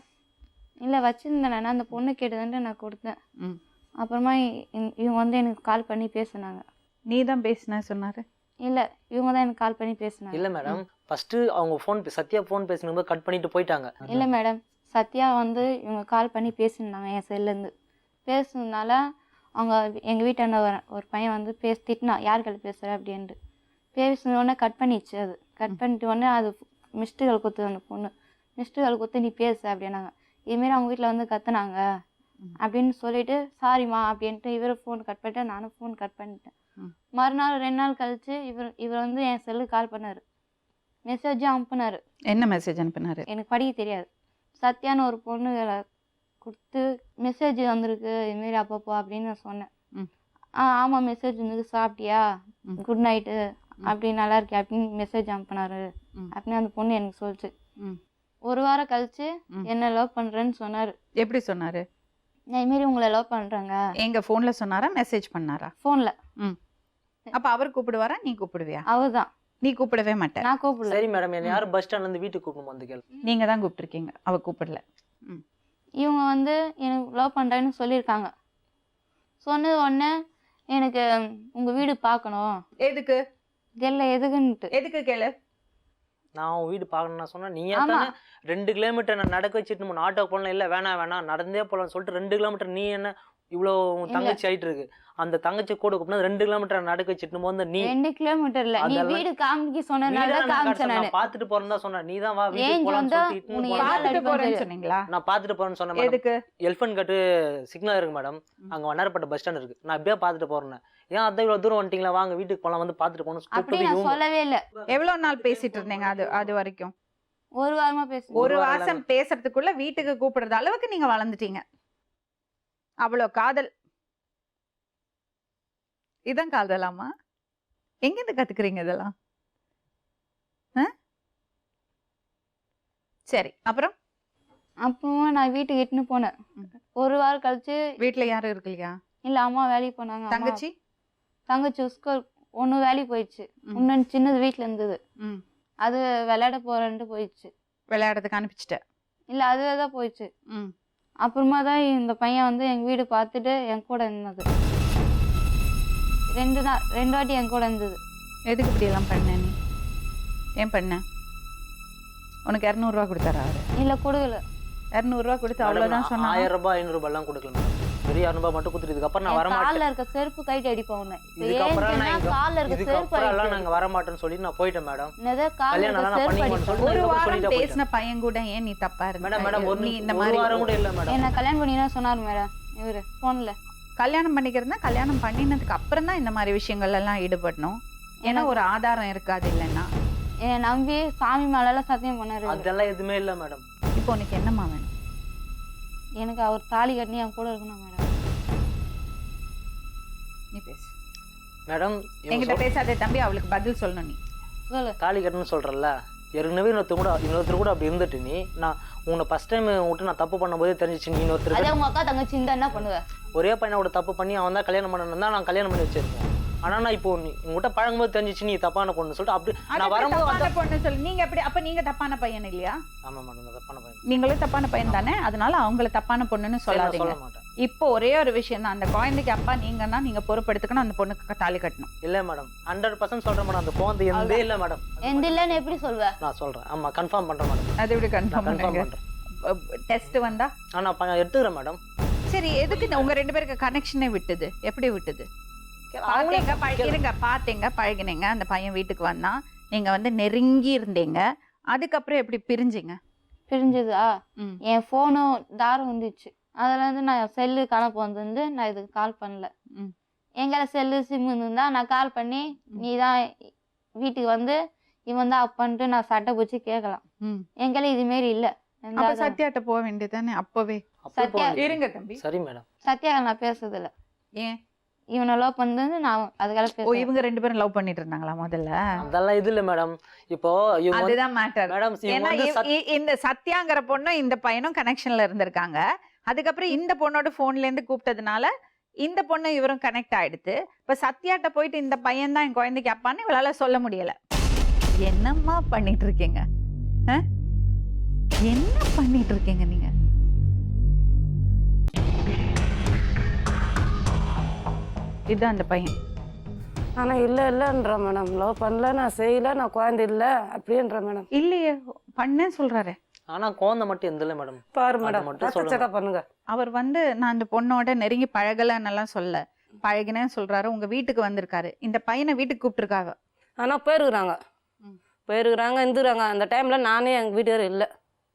இல்லை, வச்சுருந்தேன் நான். அந்த பொண்ணு கேட்டதுன்ட்டு நான் கொடுத்தேன். அப்புறமா இவங்க வந்து எனக்கு கால் பண்ணி பேசினாங்க. நீ தான் பேசின சொன்னாரு? இல்லை, இவங்க தான் எனக்கு கால் பண்ணி பேசினாங்க. இல்லை மேடம், ஃபர்ஸ்ட் அவங்க சத்யா ஃபோன் பேசினபோது கட் பண்ணிட்டு போயிட்டாங்க. இல்லை மேடம், சத்யா வந்து இவங்க கால் பண்ணி பேசியிருந்தாங்க என் செல்லேருந்து. பேசுனதுனால அவங்க எங்கள் வீட்டாண்ட ஒரு பையன் வந்து திட்டினா, யாருக்கிட்ட பேசுகிற அப்படின்ட்டு. பேசினோடனே கட் பண்ணிச்சு. அது கட் பண்ணிட்டு உடனே அது மிஸ்டு கால் கொடுத்து அந்த பொண்ணு மிஸ்டு கால் கொடுத்து நீ பேசு அப்படின்னாங்க. இதுமாரி அவங்க வீட்டில் வந்து கத்துனாங்க அப்படின்னு சொல்லிட்டு சாரிம்மா அப்படின்ட்டு இவர் ஃபோன் கட் பண்ணிட்டு நானும் ஃபோன் கட் பண்ணிட்டேன். மறுநாள் 2 நாள் கழிச்சு இவர் வந்து என் செல்லுக்கு கால் பண்ணார். மெசேஜும் அனுப்புனார். என்ன மெசேஜ் அனுப்புனாரு? எனக்கு படிக்க தெரியாது. சத்யான்னு ஒரு பொண்ணுகளை கொடுத்து மெசேஜ் வந்திருக்கு இதுமாரி அப்பப்போ அப்படின்னு நான் சொன்னேன். ஆமாம் மெசேஜ் வந்தது, சாப்பிட்டியா, குட் நைட்டு, அப்படி நல்லா இருக்கே அப்படின்னு மெசேஜ் அனுப்புனாரு அப்படின்னு அந்த பொண்ணு எனக்கு சொல்லிச்சு. 1 வாரம் கழிச்சு என்ன லவ் பண்ணுறேன்னு சொன்னார். எப்படி சொன்னாரு? நான் இதுமாரி உங்களை லவ் பண்ணுறேங்க. எங்க ஃபோனில் சொன்னாரா மெசேஜ் பண்ணாரா? ஃபோனில். அப்போ அவர் கூப்பிடுவாரா நீ கூப்பிடுவியா? அவர் தான். நீ கூப்பிடவே மாட்டேன். நான் கூப்பிடல. சரி மேடம், என்ன யாரும் பஸ் ஸ்டாண்ட்லேருந்து வீட்டுக்கு கூப்பிடணும் அந்த கேள்வி. நீங்க தான் கூப்பிட்டுருக்கீங்க, அவ கூப்பிடல. இவங்க வந்து எனக்கு லவ் பண்ணுறேன்னு சொல்லியிருக்காங்க. சொன்னது உடனே எனக்கு உங்கள் வீடு பார்க்கணும். எதுக்கு? தெரியல எதுக்குன்ட்டு. எதுக்கு கேளு. நான் உன் வீடு பார்க்கணும்னு நான் சொன்னேன். நீங்கள் தானே 2 கிலோமீட்டர் நான் நடக்க வச்சுட்டு நம்ம ஆட்டோ போகலாம். இல்லை வேணாம் நடந்தே போகலான்னு சொல்லிட்டு 2 கிலோமீட்டர் நீ என்ன இவ்வளோ தங்கச்சி ஆயிட்டு இருக்கு. அந்த தங்கச்சி கூட கூப்பிட்டு 2 கிலோமீட்டர் நடக்க வச்சுட்டு போது நீ 2 கிலோமீட்டர்ல நீ அதெல்லாம் வீடு காமிக்க சொன்னனால தான் காமிச்சேன் நானு. நான் பாத்துட்டு போறேன்னு தான் சொன்னேன். நீ தான் வா ஏன் வீட்டுக்கு போலாம்னு வந்தா சொல்லிட்டு இட்டுன்னு உன்னை போன. யார் பார்த்துட்டு அடிப்பான்னு போறேன்னு தெரியும். சொன்னீங்களா? நான் பாத்துட்டு போறேன்னு சொன்னேன் மேடம். எதுக்கு? எலிஃபண்ட் கட்டு சிக்னல் இருக்கு மேடம், அங்க வண்ணாரப்பட்ட பஸ் ஸ்டாண்ட் இருக்கு. நான் அப்படியே பாத்துட்டு போறேன். ஏன் அதான் இவ்வளவு தூரம் வந்துட்டீங்களா, வாங்க வீட்டுக்கு போலாம், வந்து பாத்துட்டு போகணும் அப்படி நான் சொல்லவே இல்ல. எவ்வளவு நாள் பேசிட்டு இருந்தீங்க அது வரைக்கும்? ஒரு வாரமா பேசுறேன். ஒரு வாசம் பேசுறதுக்குள்ள வீட்டுக்கு கூப்பிடுற அளவுக்கு நீங்க வளர்ந்துட்டீங்க. அவ்வளவு காதல். இதான் காதலாமா? எங்க இருந்து கத்துக்கிறீங்க இதெல்லாம்? சரி, அப்புறம் அப்புறமா நான் வீட்டுக்கு இட்டுன்னு போனேன். ஒரு வாரம் கழிச்சு வீட்டுல யாரும் இருக்கு இல்லையா? இல்ல அம்மா வேலைக்கு போனாங்க. தங்கச்சி தங்கச்சி ஸ்கூல் ஒண்ணு வேலைக்கு போயிடுச்சு. இன்னொன்னு சின்னது வீட்டுல இருந்தது. அது விளையாட போறேன்ட்டு போயிடுச்சு. விளையாடுறதுக்கு அனுப்பிச்சிட்ட? இல்ல அதுவே தான் போயிடுச்சு. அப்புறமா தான் இந்த பையன் வந்து எங்க வீடு பார்த்துட்டு என் கூட இருந்தது. 2 வாட்டி என் கூட இருந்தது. எதுக்கு இப்படி எல்லாம் பண்ண நீ? ஏன் பண்ண? உனக்கு 200 ரூபா கொடுத்தாரா அவரு? இல்ல கொடுக்கல. 200 ரூபா கொடுத்து அவ்வளவுதான் சொன்னா? 1000 ரூபாய் 500 ரூபாய் எல்லாம் கொடுக்கல மேடம். வெறும் 200 ரூபாய் மட்டும் கொடுத்துட்டு இதுக்கப்புறம் நான் வர கால்ல மாட்டேன். இருக்க செருப்பு கைட்டு அடிப்பேன் உன்னை. இதுக்கப்புறம் நான் கால்ல இருக்க செருப்பு இதுக்கப்புறம் எல்லாம் நாங்க வர மாட்டேன்னு சொல்லி நான் போயிட்டேன் மேடம். என்னது கால்ல கல்யாணம் இருக்க நான் செருப்பு பண்ணிக்க அடிப்பேன். மாட்டேன்னு ஒரு சொல்லி வாரம் சொல்லிட்டு பேசின பையன் கூட ஏன் நீ தப்பா மேடம் மேடம் இருந்த? நீ இந்த ஒரு மாதிரி வாரம் கூட இல்ல மேடம். என்ன கல்யாணம் பண்ணினா சொன்னாரு மேடம் இவரு போன்ல. கல்யாணம் பண்ணிக்கிறதுனா கல்யாணம் பண்ணினதுக்கு அப்புறம் தான் இந்த மாதிரி விஷயங்கள் எல்லாம் ஈடுபடணும். ஏன்னா ஒரு ஆதாரம் இருக்காது இல்லைன்னா. என்னை நம்பி சாமி மேல சத்தியம் பண்ணாரு. அதெல்லாம் எதுவுமே இல்ல மேடம். இப்போ உனக்கு என்னம்மா வேணும்? எனக்கு அவர் தாலி கட்டி என் கூட இருக்கணும் மேடம். நீ பேசு மேடம். என்கிட்ட பேசாதே தம்பி, அவளுக்கு பதில் சொல்லணும் நீ. சொல்லு. தாலி கட்டணும்னு சொல்றல, ஏற்கனவே இன்னொருத்தர் கூட அப்படி இருந்துட்டு நீ நான் உன்னை ஃபர்ஸ்ட் டைம் விட்டு நான் தப்பு பண்ணும்போதே தெரிஞ்சிச்சு நீ இன்னொருத்தர். அதே உங்க அக்கா தங்கச்சி இருந்தா என்ன பண்ணுவ? ஒரே பையனோட தப்பு பண்ணி அவன் தான் கல்யாணம் பண்ணணும் தான் நான் கல்யாணம் பண்ணி வச்சிருக்கேன். ஆனா நான் இப்போ உங்ககிட்ட பழகும்போது தெரிஞ்சிச்சு நீ தப்பான பொண்ணு சொல்லிட்டு அப்படி நான் வரும்போது தப்பான பொண்ணு சொல்லி நீங்க எப்படி? அப்ப நீங்க தப்பான பையன் இல்லையா? ஆமா மேடம், நான் தப்பான பையன். நீங்களும் தப்பான பையன் தானே, அதனால அவங்கள தப்பான பொண்ணுன்னு சொல்லாதீங்க. சொல்ல மாட்டேன். இப்போ ஒரே ஒரு விஷயம் தான், அந்த குழந்தைக்கு அப்பா நீங்கன்னா நீங்க பொறுப்பெடுத்துக்கணும், அந்த பொண்ணுக்கு தாலி கட்டணும். இல்ல மேடம், 100% சொல்றேன் மேடம். அந்த குழந்தை எந்தே இல்ல மேடம். எந்த இல்லன்னு எப்படி சொல்வ? நான் சொல்றேன். ஆமா கன்ஃபார்ம் பண்றேன் மேடம். அது எப்படி கன்ஃபார்ம் கன்ஃபார்ம் பண்ணுங்க? பண்றேன். டெஸ்ட் வந்தா நான் எடுத்துக்கிறேன் மேடம். சரி, எதுக்கு உங்க 2 பேருக்கு கனெக்ஷனே விட்டது? எப்படி விட்டது? பாத்தீங்க பழகினீங்க, அந்த பையன் வீட்டுக்கு வந்தா, நீங்க வந்து நெருங்கி இருந்தீங்க, அதுக்கப்புறம் எப்படி பிரிஞ்சிங்க? பிரிஞ்சதா? என் போனும் தாரம் வந்துச்சு. அதுல இருந்து நான் செல்லு கணக்கு வந்து நான் இதுக்கு கால் பண்ணல. எங்களை செல்லு சிம் இருந்தா நான் கால் பண்ணி நீ தான் வீட்டுக்கு வந்து இவன் தான் அப்பான்ட்டு நான் சட்டை பூச்சி கேட்கலாம். எங்களை இது மாரி இல்ல. சத்யாட்ட போக வேண்டியதானே அப்பவே? சத்யா இருங்க தம்பி. சரி மேடம். சத்யா நான் பேசுறது இல்ல. ஏன்? இவனை லவ் பண்ணது நான் அதுக்காக ஓ, இவங்க 2 பேரும் லவ் பண்ணிட்டு இருந்தாங்களா முதல்ல? அதெல்லாம் இது இல்ல மேடம். இப்போ அதுதான் மேட்டர் மேடம். ஏன்னா இந்த சத்யாங்கிற பொண்ணு இந்த பையனும் கனெக்ஷன்ல இருந்திருக்காங்க. அதுக்கப்புறம் இந்த பொண்ணோட போன்ல இருந்து கூப்பிட்டதுனால இந்த பொண்ணு இவரும் கனெக்ட் ஆயிடுது. இப்ப சத்யாட்ட போயிட்டு இந்த பையன் தான் என் குழந்தைக்கு அப்பான்னு இவளால சொல்ல முடியல. என்னம்மா பண்ணிட்டு இருக்கீங்க? என்ன பண்ணிட்டு இருக்கீங்க நீங்க? இதுதான் அந்த பையன். ஆனா இல்லைன்ற மேடம், லவ் பண்ணல, நான் செய்யல, நான் குழந்தை இல்ல அப்படின்ற மேடம். இல்லையே, பண்ணேன்னு சொல்றாரு. ஆனா குழந்தை மட்டும் எந்த இல்ல மேடம். பாரு மேடம், செக்அப் பண்ணுங்க. அவர் வந்து நான் அந்த பொண்ணோட நெருங்கி பழகலன்னெல்லாம் சொல்ல, பழகினேன்னு சொல்றாரு. உங்க வீட்டுக்கு வந்திருக்காரு, இந்த பையனை வீட்டுக்கு கூப்பிட்டுருக்காங்க. ஆனா போயிருக்கிறாங்க இருந்துறாங்க. அந்த டைம்ல நானே எங்க வீட்டுக்கார இல்ல,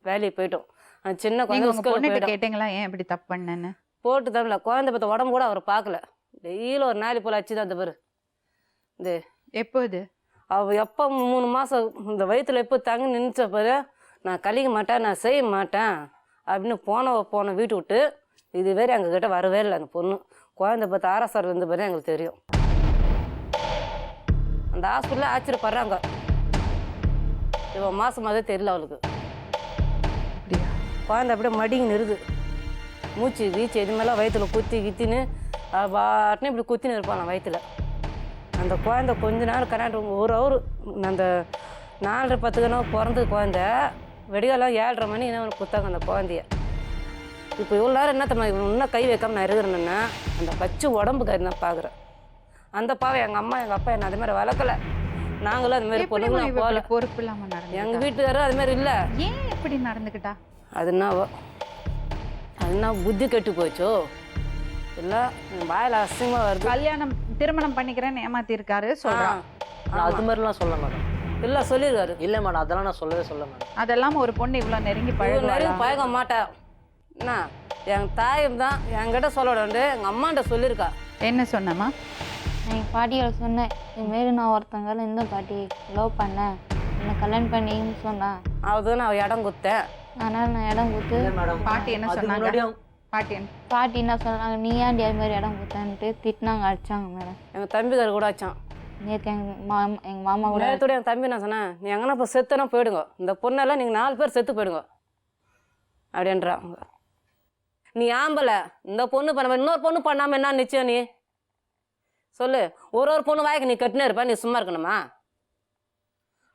வேலைக்கு போயிட்டோம். சின்ன குழந்தை கேட்டீங்களா ஏன் இப்படி தப்பு பண்ணேன்னு? போட்டு தரல, குழந்தை பத்த உடம்பு கூட அவர் பார்க்கல. டெய்லி ஒரு நாளை போல அச்சுதான் அந்த பேரு. இது எப்போ இது? அவ எப்போ 3 மாசம் இந்த வயிற்றுல எப்போ தங்கி நினைச்ச பிறகு நான் கழிக்க மாட்டேன், நான் செய்ய மாட்டேன் அப்படின்னு போன வீட்டு விட்டு இதுவரை எங்ககிட்ட வரவே இல்லை. அந்த பொண்ணு குழந்தை பார்த்து ஆர்எஸ்ஆர் இருந்த பிறகு எங்களுக்கு தெரியும். அந்த ஹாஸ்பிட்டலில் ஆச்சரியப்படுறாங்க, இவன் மாசமாதே தெரியல அவளுக்கு. குழந்தை அப்படியே மடிங்க நிறுது, மூச்சு வீச்சு எது மேலே வயிற்றுல குத்தின்னு பாட்டுன்னு இப்படி குத்தின்னு இருப்பான் வயிற்றுல. அந்த குழந்தை கொஞ்ச நேரம் கரெக்ட் 1 ஹவர், அந்த 4:10 பிறந்தது குழந்தை. வெடிகாலம் 7:30 மணி என்ன குத்தாங்க அந்த குழந்தைய. இப்போ இவ்வளோ நேரம் என்னத்தம்மா இன்னும் கை வைக்காம நான் இருக்கிறேன்னா அந்த பச்சை உடம்பு கறி நான் பார்க்குறேன். அந்த பாவை எங்கள் அம்மா எங்கள் அப்பா என்ன அது மாதிரி வளர்க்கல. நாங்களும் அது மாதிரி பொண்ணுங்க போகல, பொறுப்பு இல்லாமல் நடந்து. எங்கள் வீட்டுக்காரரும் அது மாதிரி இல்லை. ஏன் எப்படி நடந்துக்கிட்டா? அதுனா புத்தி கெட்டு போச்சோ. இல்லை வாயில் அசிங்கமாக வருது. திருமணம் பண்ணிக்கிறேன்னு ஏமாத்தி இருக்காரு சொல்றான். நான் அது மாதிரிலாம் சொல்ல மேடம். இல்லை சொல்லியிருக்காரு. இல்லை மேடம், அதெல்லாம் நான் சொல்லவே சொல்ல மேடம். அதெல்லாம் ஒரு பொண்ணு இவ்வளவு நெருங்கி நெருங்கி பழக மாட்டேன். என்ன என் தாயும் தான் என்கிட்ட சொல்லக்கூடாது, எங்கள் அம்மாண்ட சொல்லியிருக்கா. என்ன சொன்னம்மா? எங்கள் பாட்டியோட சொன்னேன், இதுமாரி நான் ஒருத்தங்க இந்த பாட்டி லவ் பண்ணேன், என்னை கல்யாணம் பண்ணின்னு சொன்னேன். அதுதான் நான் இடம் கொடுத்தேன். அதனால் நான் இடம் கொடுத்து மேடம் பாட்டி என்ன சொன்னாங்க? பாட்டி என்ன சொன்னாங்க, நீ ஏன்டி அது மாதிரி இடம் கொடுத்தேன்ட்டு திட்டினாங்க, அடிச்சாங்க மேடம். எங்கள் தம்பிக்கார் கூட வச்சான். நேற்று எங்கள் மாமா கூட நேரத்தோட என் தம்பி நான் சொன்னேன், நீ எங்கன்னா இப்போ செத்துனா போயிடுங்க, இந்த பொண்ணெல்லாம் நீங்கள் 4 பேர் செத்து போயிடுங்க அப்படின்றாங்க. நீ ஆம்பலை, இந்த பொண்ணு பண்ண இன்னொரு பொண்ணு பண்ணாமல் என்ன நிச்சயம்? நீ சொல்லு. ஒரு பொண்ணு வாய்க்கு நீ கட்டினே இருப்ப, நீ சும்மா இருக்கணுமா?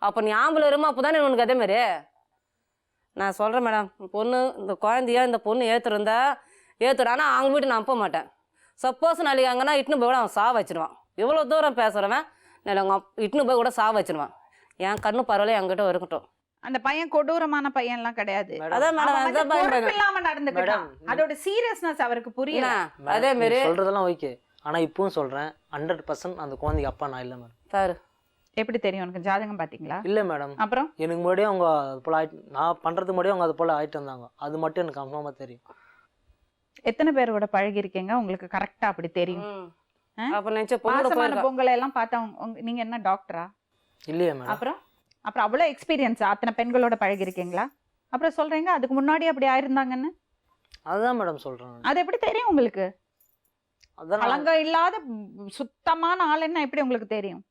அப்போ நீ ஆம்பளை இருமா, அப்போ தானே உனக்கு அதே மாதிரி. நான் சொல்கிறேன் மேடம், பொண்ணு இந்த குழந்தைய இந்த பொண்ணு ஏற்றுருந்தா ஏற்றுடு, ஆனால் அவங்க வீட்டு நான் அனுப்ப மாட்டேன். சப்போஸ் நாளைக்கு அங்கன்னா இட்டுன்னு போய் கூட அவன் சாவ வச்சிருவான். இவ்வளோ தூரம் பேசுகிறவன் நாளைக்கு அவங்க இட்டுன்னு போய் கூட சாவ வச்சிருவான். என் கண்ணு பரவாயில்ல, என்கிட்ட இருக்கட்டும். அந்த பையன் கொடூரமான பையன்லாம் கிடையாது. அதான் மேடம், இல்லாம நடந்துக்கிட்டான். அதோட சீரியஸ்னஸ் அவருக்கு புரியல. அதே மாதிரி சொல்றதெல்லாம் ஓகே, ஆனால் இப்பவும் சொல்கிறேன் 100% அந்த குழந்தைக்கு அப்பா நான் இல்லை மேடம். சார் எப்படி தெரியும் உனக்கு? ஜாதகம் பாத்தீங்களா? இல்லை மேடம். அப்புறம் எனக்கு முன்னாடியே அவங்க அது போல் நான் பண்ணுறதுக்கு முன்னாடியே அவங்க அது போல் ஆகிட்டு வந்தாங்க. அது மட்டும் எனக்கு கன்ஃபார்மாக தெரியும். எத்தனை பேரோட பழகி இருக்கீங்க உங்களுக்கு கரெக்டா அப்படி தெரியும்? அப்போ நினச்ச பாசமான பொங்கலை எல்லாம் பார்த்தா நீங்க என்ன டாக்டரா? இல்லையா மேடம். அப்புறம் அவ்வளவு எக்ஸ்பீரியன்ஸ் அத்தனை பெண்களோட பழகி இருக்கீங்களா? அப்புறம் சொல்றீங்க அதுக்கு முன்னாடி அப்படி ஆயிருந்தாங்கன்னு. அதுதான் மேடம் சொல்றேன். அது எப்படி தெரியும் உங்களுக்கு? அதான் பழங்கம் இல்லாத சுத்தமான ஆளுன்னா எப்படி உங்களுக்கு தெரியும்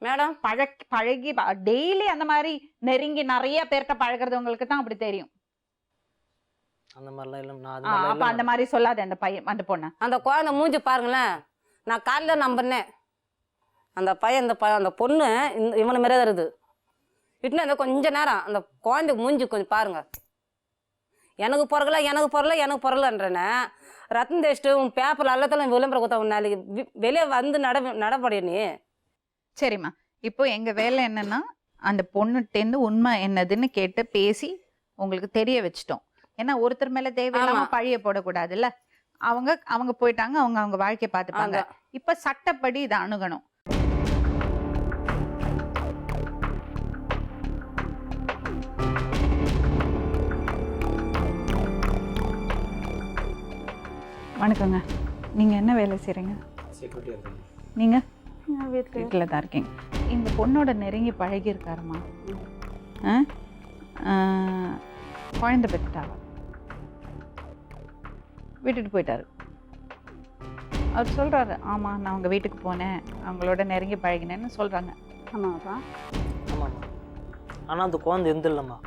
மேடம்? பழகி டெய்லி அந்த மாதிரி நெருங்கி நிறைய பேர்கிட்ட பழகிறது உங்களுக்கு தான் அப்படி தெரியும். அந்த மாதிரிலாம் இல்லை. அப்ப அந்த மாதிரி சொல்லாது அந்த பையன் அந்த பொண்ணு. அந்த குழந்தை மூஞ்சி பாருங்களேன், நான் காலையில் நம்பினேன். அந்த பையன் அந்த பொண்ணு இவனை மாரியே தான் இருக்குது. இட்டுன்னு அந்த கொஞ்ச நேரம் அந்த குழந்தைக்கு மூஞ்சி கொஞ்சம் பாருங்க. எனக்கு பிறகுலன்றேனே ரத்தம் தேய்ச்சிட்டு உன் பேப்பரில் எல்லாத்தையும் விளம்பரம் கொடுத்தா உன் நாளைக்கு வெளியே வந்து நடப்படிய நீ. சரிம்மா, இப்போ எங்க வேலை என்னன்னா அந்த பொண்ணுட்டேந்து உண்மை என்னதுன்னு கேட்டு பேசி உங்களுக்கு தெரிய வச்சிட்டோம். ஏன்னா ஒருத்தர் மேல தேவையில்லாம பழிய போடக்கூடாதுல்ல. அவங்க போயிட்டாங்க, அவங்க வாழ்க்கையை பார்த்துப்பாங்க. இப்ப சட்டப்படி இதை அணுகணும். வணக்கங்க, நீங்க என்ன வேலை செய்றீங்க? நீங்க வீட்டில் தான் இருக்கீங்க. இந்த பொண்ணோட நெருங்கி பழகி இருக்காருமா? குழந்தை பெற்றுட்டாங்க, விட்டுட்டு போயிட்டாரு. அவர் சொல்றாரு, ஆமா நான் அவங்க வீட்டுக்கு போனேன், அவங்களோட நெருங்கி பழகினேன்னு சொல்றாங்க. ஆமாப்பா. ஆமாம்மா, ஆனால் அந்த குழந்தை எந்த இல்லைம்மா.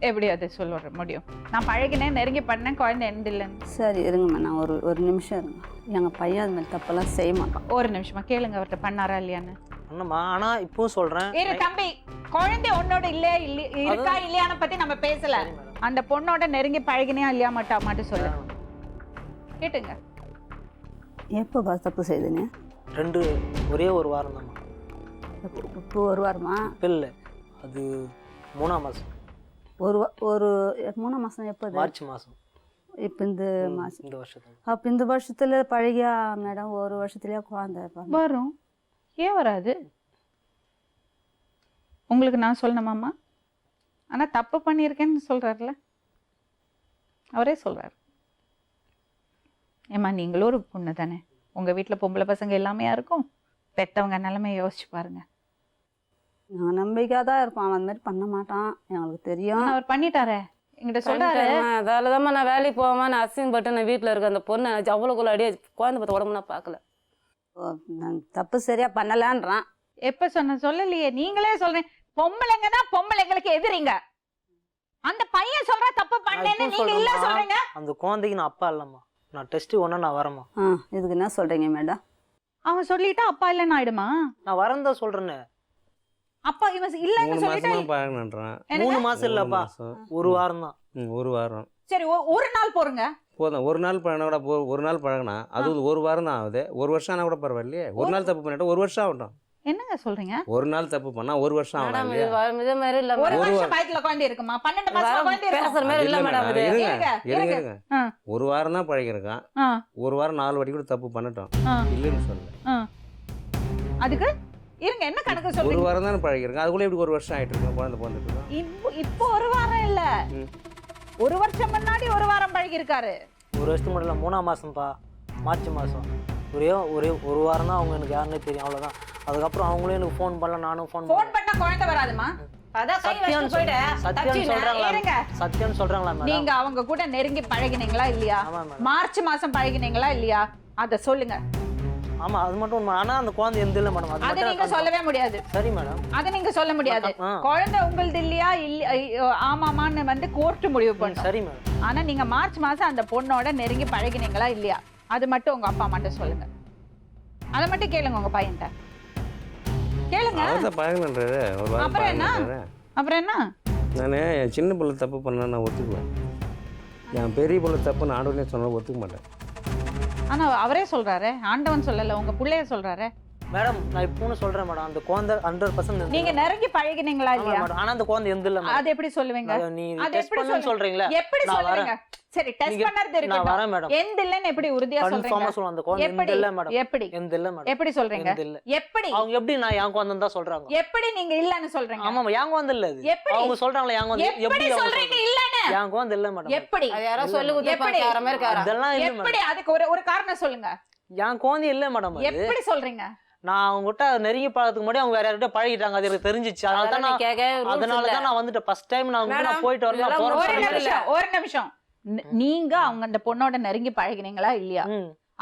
எப்படி அதை சொல்ல முடியும்? நான் பழகினேன், நெருங்கி பண்ணேன், குழந்தை எந்த இல்லைன்னு. சரி இருங்கம்மா, நான் ஒரு நிமிஷம் இருங்க. எங்கள் பையன் அது மாதிரி தப்பெல்லாம் செய்ய மாட்டான். ஒரு நிமிஷமா கேளுங்க அவர்கிட்ட பண்ணாரா இல்லையான்னு. அண்ணம்மா, ஆனால் இப்பவும் சொல்கிறேன். தம்பி, குழந்தை உன்னோட இருக்கா இல்லையான்னு பத்தி நம்ம பேசல. அந்த பொண்ணோட நெருங்கி பழகினியா இல்லையா மட்டும் சொல்லு. கேட்டுங்க. எப்போ தப்பு செய்துன்னு? ஒரே ஒரு வாரம் தான்மா. இப்போ ஒரு வாரமா? இல்லை, அது 3ஆம் மாதம். ஒரு 3ஆம் மாதம் எப்போ? மார்ச் மாதம். இப்போ இந்த மாதம், இந்த வருஷத்துல. அப்போ இந்த வருஷத்துல பழகியா மேடம்? ஒரு வருஷத்துலயே குழந்தை வரும். ஏன் வராது? உங்களுக்கு நான் சொல்லணுமாம்மா? ஆனா தப்பு பண்ணியிருக்கேன்னு சொல்றாருல, அவரே சொல்றாரு. ஏம்மா நீங்களும் ஒரு பொண்ணு தானே, உங்க வீட்டுல பொம்பளை பசங்க எல்லாமே இருக்கும், பெத்தவங்க நிலைமையை யோசிச்சு பாருங்க. நாங்கள் நம்பிக்கையாக தான் இருப்போம், அவன் அந்த மாதிரி பண்ண மாட்டான், எங்களுக்கு தெரியும். அவர் பண்ணிட்டாரே, என்கிட்ட சொல்றாரு. அதால தான் நான் வேலைக்கு போகாம நான் அசிங்கப்பட்டு நான் வீட்டில் இருக்க அந்த பொண்ணை அவ்வளோக்குள்ள அடியே குழந்தை பார்த்து உடம்பு நான் பார்க்கல. நான் தப்பு சரியா பண்ணலான்றான். எப்ப சொல்லலையே, நீங்களே சொல்றேன். பொம்பளைங்கன்னா பொம்பளைங்களுக்கு எதிரிங்க. அந்த பையன் சொல்ற தப்பு பண்ணேன்னு நீங்க இல்ல சொல்றீங்க. அந்த குழந்தைக்கு நான் அப்பா இல்லம்மா, நான் டெஸ்ட் ஒண்ணா நான் வரமா. இதுக்கு என்ன சொல்றீங்க மேடம்? அவன் சொல்லிட்டா அப்பா இல்லன்னு ஆயிடுமா? நான் வரேன் தான் சொல்றேன்னு. அப்பா இவன் இல்லன்னு சொல்லிட்டா 3 மாசம் இல்லப்பா, ஒரு வாரம் தான். ஒரு வாரம். சரி, ஒரு நாள் போறங்க போதும். ஒரு நாள் பழகினா கூட ஒரு நாள் பழகினா அது ஒரு வாரம் தான் ஆகுது. ஒரு வருஷம் ஆனால் கூட பரவாயில்லையே. ஒரு நாள் தப்பு பண்ணிட்டா ஒரு வருஷம் ஆகட்டும். என்னங்க சொல்றீங்க? ஒரு நாள் தப்பு பண்ணா ஒரு வருஷம் ஆகலாம் மேடம் இல்லையா? இது மாதிரி இல்ல ஒரு மேடம். வருஷம் வயித்துல குழந்தை இருக்குமா? 12 மாசம் குழந்தை பேசுற இருக்கும். மாதிரி இல்ல இல்ல மேடம் மேடம், இது. இருங்க இருங்க, இருங்க இருங்க. இருங்க. ஆ, ஒரு வாரம் தான் பழகிருக்கான். ஆ, ஒரு வாரம் 4 வாட்டி கூட தப்பு பண்ணட்டும், ஆ, இல்லைன்னு சொல்லல. ஆ. அதுக்கு இருங்க, என்ன கணக்கு ஒரு சொல்றீங்க? வாரம் தானே பழகிருக்கான், அதுக்குள்ள எப்படி ஒரு வருஷம் ஆயிட்டு இருக்கு குழந்தை பிறந்துட்டு இருக்கோம். இப்போ ஒரு வாரம் இல்ல, ம். ஒரு வருஷம் முன்னாடி ஒரு வாரம் பழகி இருக்காரு. ஒரு வருஷத்துக்கு முன்னாடி 3ஆம் மாதம்ப்பா, மார்ச் மாதம். ஒரே ஒரு வாரம் தான் அவங்க எனக்கு யாருன்னே தெரியும், அவ்வளோதான். அதுக்கப்புறம் அவங்களும் எனக்கு ஃபோன் பண்ணல, நானும் ஃபோன் போன் பண்ணா குழந்தை வராதுமா? அதான் கை வச்சு சத்தியம் போயிடு. சத்தியம் சொல்றாங்களா? இருங்க. சத்தியம் சொல்றாங்களா மேடம்? நீங்க அவங்க கூட நெருங்கி பழகினீங்களா இல்லையா? ஆமா மேடம். மார்ச் மாசம் பழகினீங்களா இல்லையா? அத சொல்லுங்க. ஆமா, அது மட்டும் உண்மை. ஆனா அந்த குழந்தை எந்த இல்லை மேடம், அது அத மட்டும் நீங்க நான் சொல்லவே முடியாது. சரி மேடம். அத நீங்க சொல்ல முடியாது. ஆ. குழந்தை உங்களது இல்லையா ஆமாமான்னு வந்து கோர்ட் முடிவு பண்ணும். சரி மேடம். ஆனா நீங்க மார்ச் மாசம் அந்த பொண்ணோட நெருங்கி பழகினீங்களா இல்லையா? அது மட்டும் உங்க அப்பா அம்மாட்ட சொல்லுங்க. அத மட்டும் கேளுங்க உங்க பையன்ட்ட. கேளுங்க. அவர்தான் பழகணுன்றாரு, ஒரு வாரம் அப்புறம் என்ன? பழகணுன்றாரு. அப்புறம் என்ன? நான் என் சின்ன பிள்ளை தப்பு பண்ணா நான் ஒத்துக்குவேன். என் பெரிய பிள்ளை தப்பு நான் ஆண்டவனே சொன்னா ஒத்துக்க மாட்டேன். ஆனா அவரே சொல்றாரு, ஆண்டவன் சொல்லல, உங்க புள்ளைய சொல்றாரு. மேடம் நான் இப்போன்னு சொல்றேன் மேடம், அந்த குழந்தை 100% நீங்க நெருங்கி பழகினீங்களா இல்லையா? மேடம். ஆனா அந்த குழந்தை எந்த இல்லை மேடம். அது எப்படி சொல்லுவீங்க? நீ அது டெஸ்ட் எப்படி பண்ணுன்னு சொல்றீங்களா? எப்படி நான் சொல்லுவீங்க? சரி, டெஸ்ட் நீங்க- பண்ணறது நான் இருக்கட்டும். வரேன் மேடம். எந்த இல்லன்னு எப்படி உறுதியா கன்ஃபார்மா சொல்றீங்க? சொல்லுவேன், அந்த குழந்தை எந்த எப்படி? இல்லை மேடம். எப்படி? எந்த இல்லை மேடம். எப்படி சொல்றீங்க? எந்த இல்லை. எப்படி? அவங்க எப்படி நான் என் குழந்தை தான் சொல்றாங்க? எப்படி நீங்க இல்லன்னு சொல்றீங்க? ஆமா என் குழந்தை இல்ல அது. எப்படி? அவங்க சொல்றாங்களே என் குழந்தை. எப்படி அவங்க சொல்றீங்க இல்லன்னு? என் குழந்தை இல்ல மேடம். எப்படி? அது யாரோ சொல்லி எப்படி? கொடுத்த மாதிரி இருக்காரா? அதெல்லாம் இல்ல எப்படி? மேடம். அதுக்கு ஒரு காரணம் சொல்லுங்க. என் குழந்தை இல்ல மேடம் அது. எப்படி சொல்றீங்க? நான் அவங்க கிட்ட நெருங்கி பழகிறதுக்கு முன்னாடி அவங்க வேற யார்கிட்ட பழகிட்டாங்க, அது எனக்கு தெரிஞ்சிச்சு. அதனால தான் நான் வந்துட்டு ஃபர்ஸ்ட் டைம் நான் உங்க நான் போயிட்டு வரேன். நான் ஒரு போறேன். நிமிஷம், ஒரு நிமிஷம். நீங்க அவங்க அந்த பொண்ணோட நெருங்கி பழகினீங்களா இல்லையா?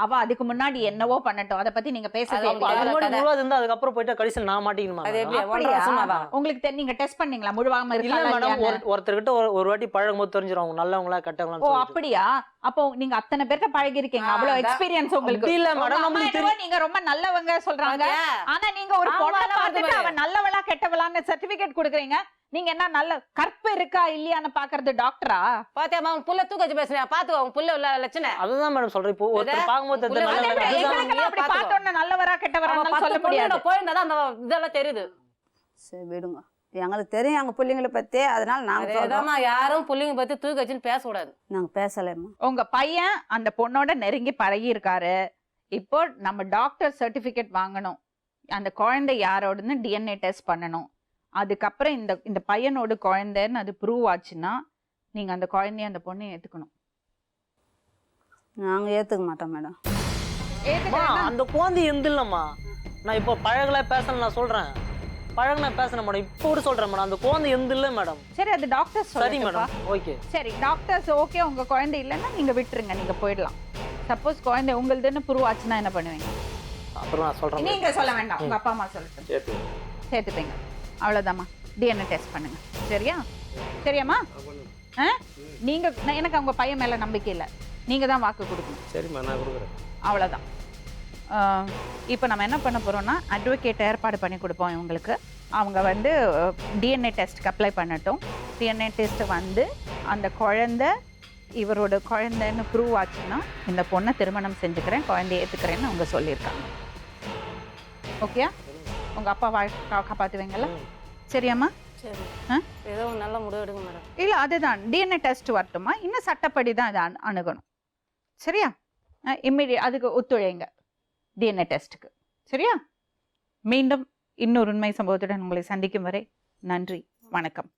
அவ அதுக்கு முன்னாடி என்னவோ பண்ணட்டும், அத பத்தி நீங்க பேசவே அது இல்லையா? அது முன்னாடி முழுவா இருந்தா அதுக்கப்புறம் போயிட்டு கடைசியில் நான் மாட்டிக்கணுமா? அது எப்படி? அப்படியா? உங்களுக்கு நீங்க டெஸ்ட் பண்ணீங்களா முழுவாம இல்ல இருக்கா மேடம், இல்லையான்னு? ஒருத்தர்கிட்ட ஒரு வாட்டி பழகும் போது தெரிஞ்சிரும் அவங்க நல்லவங்களா ஓ கெட்டவங்களா. அப்படியா? அப்போ நீங்க அத்தனை பேர்ட்ட பழகி இருக்கீங்க, அவ்வளவு எக்ஸ்பீரியன்ஸ் உங்களுக்கு இல்ல உங்க மேடம், அம்மா நம்மளுக்கு என்னவோ நீங்க ரொம்ப நல்லவங்க சொல்றாங்க. ஆனா நீங்க ஒரு ஆமா, பொண்ணை ஆமா, பார்த்துட்டு அது அவ நல்லவளா கெட்டவளான்னு சர்டிபிகேட் கொடுக்குறீங்க. நீங்க என்ன நல்ல கற்பு இருக்கா இல்லையான்னு பாக்குறது டாக்டரா? பாத்தியா அவன் புள்ள தூக்க வச்சு பேசுறியா? பாத்து அவங்க புள்ள உள்ள லட்சணம். அதுதான் மேடம் சொல்றேன். இப்போ ஒருத்தர் பாக்கும்போது புள்ள அது எப்படி? அதுதான் எங்களுக்கெல்லாம் அப்படி பாத்துக்கோ. பார்த்தோன்னே நல்லவரா கெட்டவரான்னு சொல்ல முடியாது. போயிருந்தாதான் அந்த இதெல்லாம் தெரியுது. சரி விடுங்க, எங்களுக்கு தெரியும் எங்கள் பிள்ளைங்களை பற்றி, அதனால நாங்கள் சொல்கிறோம். அதேதாம்மா, யாரும் புள்ளைங்க பத்தி தூக்கி வச்சுன்னு பேசக்கூடாது. நாங்கள் பேசலைம்மா. உங்க பையன் அந்த பொண்ணோட நெருங்கி பழகி இருக்காரு. இப்போ நம்ம டாக்டர் சர்டிபிகேட் வாங்கணும், அந்த குழந்தை யாரோடன்னு டிஎன்ஏ டெஸ்ட் பண்ணணும். அதுக்கப்புறம் இந்த பையனோட குழந்தைன்னு அது ப்ரூவ் ஆச்சுன்னா நீங்க அந்த குழந்தைய அந்த பொண்ணை ஏத்துக்கணும். நாங்கள் ஏற்றுக்க மாட்டோம் மேடம். அந்த குழந்தை எந்த இல்லம்மா. நான் இப்போ பழகல பேசல நான் சொல்றேன். பழகின பேசுறேன் மேடம், இப்போ கூட சொல்றேன் மேடம். அந்த குழந்தை எந்த இல்லை மேடம். சரி, அது டாக்டர் சரி மேடம், ஓகே. சரி, டாக்டர்ஸ் ஓகே, உங்க குழந்தை இல்லைன்னா நீங்க விட்டுருங்க, நீங்க போயிடலாம். சப்போஸ் குழந்தை உங்களுதுன்னு ப்ரூவ் ஆச்சுன்னா என்ன பண்ணுவீங்க? அப்புறம் நான் சொல்றேன். நீங்க சொல்ல வேண்டாம், உங்க அப்பா அம்மா சொல்லட்டும். சேர்த்துப்பீங்க, அவ்வளோதாம்மா. டிஎன்ஏ டெஸ்ட் பண்ணுங்க, சரியா? சரியாம்மா? நீங்க எனக்கு அவங்க பையன் மேல நம்பிக்கை இல்லை, நீங்க தான் வாக்கு கொடுக்கணும். சரிம்மா, நான் கொடுக்குறேன். அவ்வளோதான். இப்போ நம்ம என்ன பண்ண போறோம்னா அட்வொகேட் ஏற்பாடு பண்ணி கொடுப்போம் இவங்களுக்கு. அவங்க வந்து டிஎன்ஏ டெஸ்ட்டுக்கு அப்ளை பண்ணட்டும். டிஎன்ஏ டெஸ்ட் வந்து அந்த குழந்தை இவரோட குழந்தைன்னு ப்ரூவ் ஆச்சுன்னா இந்த பொண்ணை திருமணம் செஞ்சுக்கிறேன், குழந்தைய ஏற்றுக்கிறேன்னு அவங்க சொல்லியிருக்காங்க. ஓகே, உங்கள் அப்பா காப்பாற்றுவீங்களா? சரியாம்மா? சரி, ஏதோ ஒரு நல்ல முடிவு எடுங்க மேடம். இல்லை, அதுதான் டிஎன்ஏ டெஸ்ட் வரட்டுமா, இன்னும் சட்டப்படி தான் இதை அணுகணும். சரியா? இம்மிடியட் அதுக்கு ஒத்துழைங்க டிஎன்ஏ டெஸ்ட்டுக்கு. சரியா? மீண்டும் இன்னொரு உண்மை சம்பவத்துடன் உங்களை சந்திக்கும் வரை நன்றி, வணக்கம்.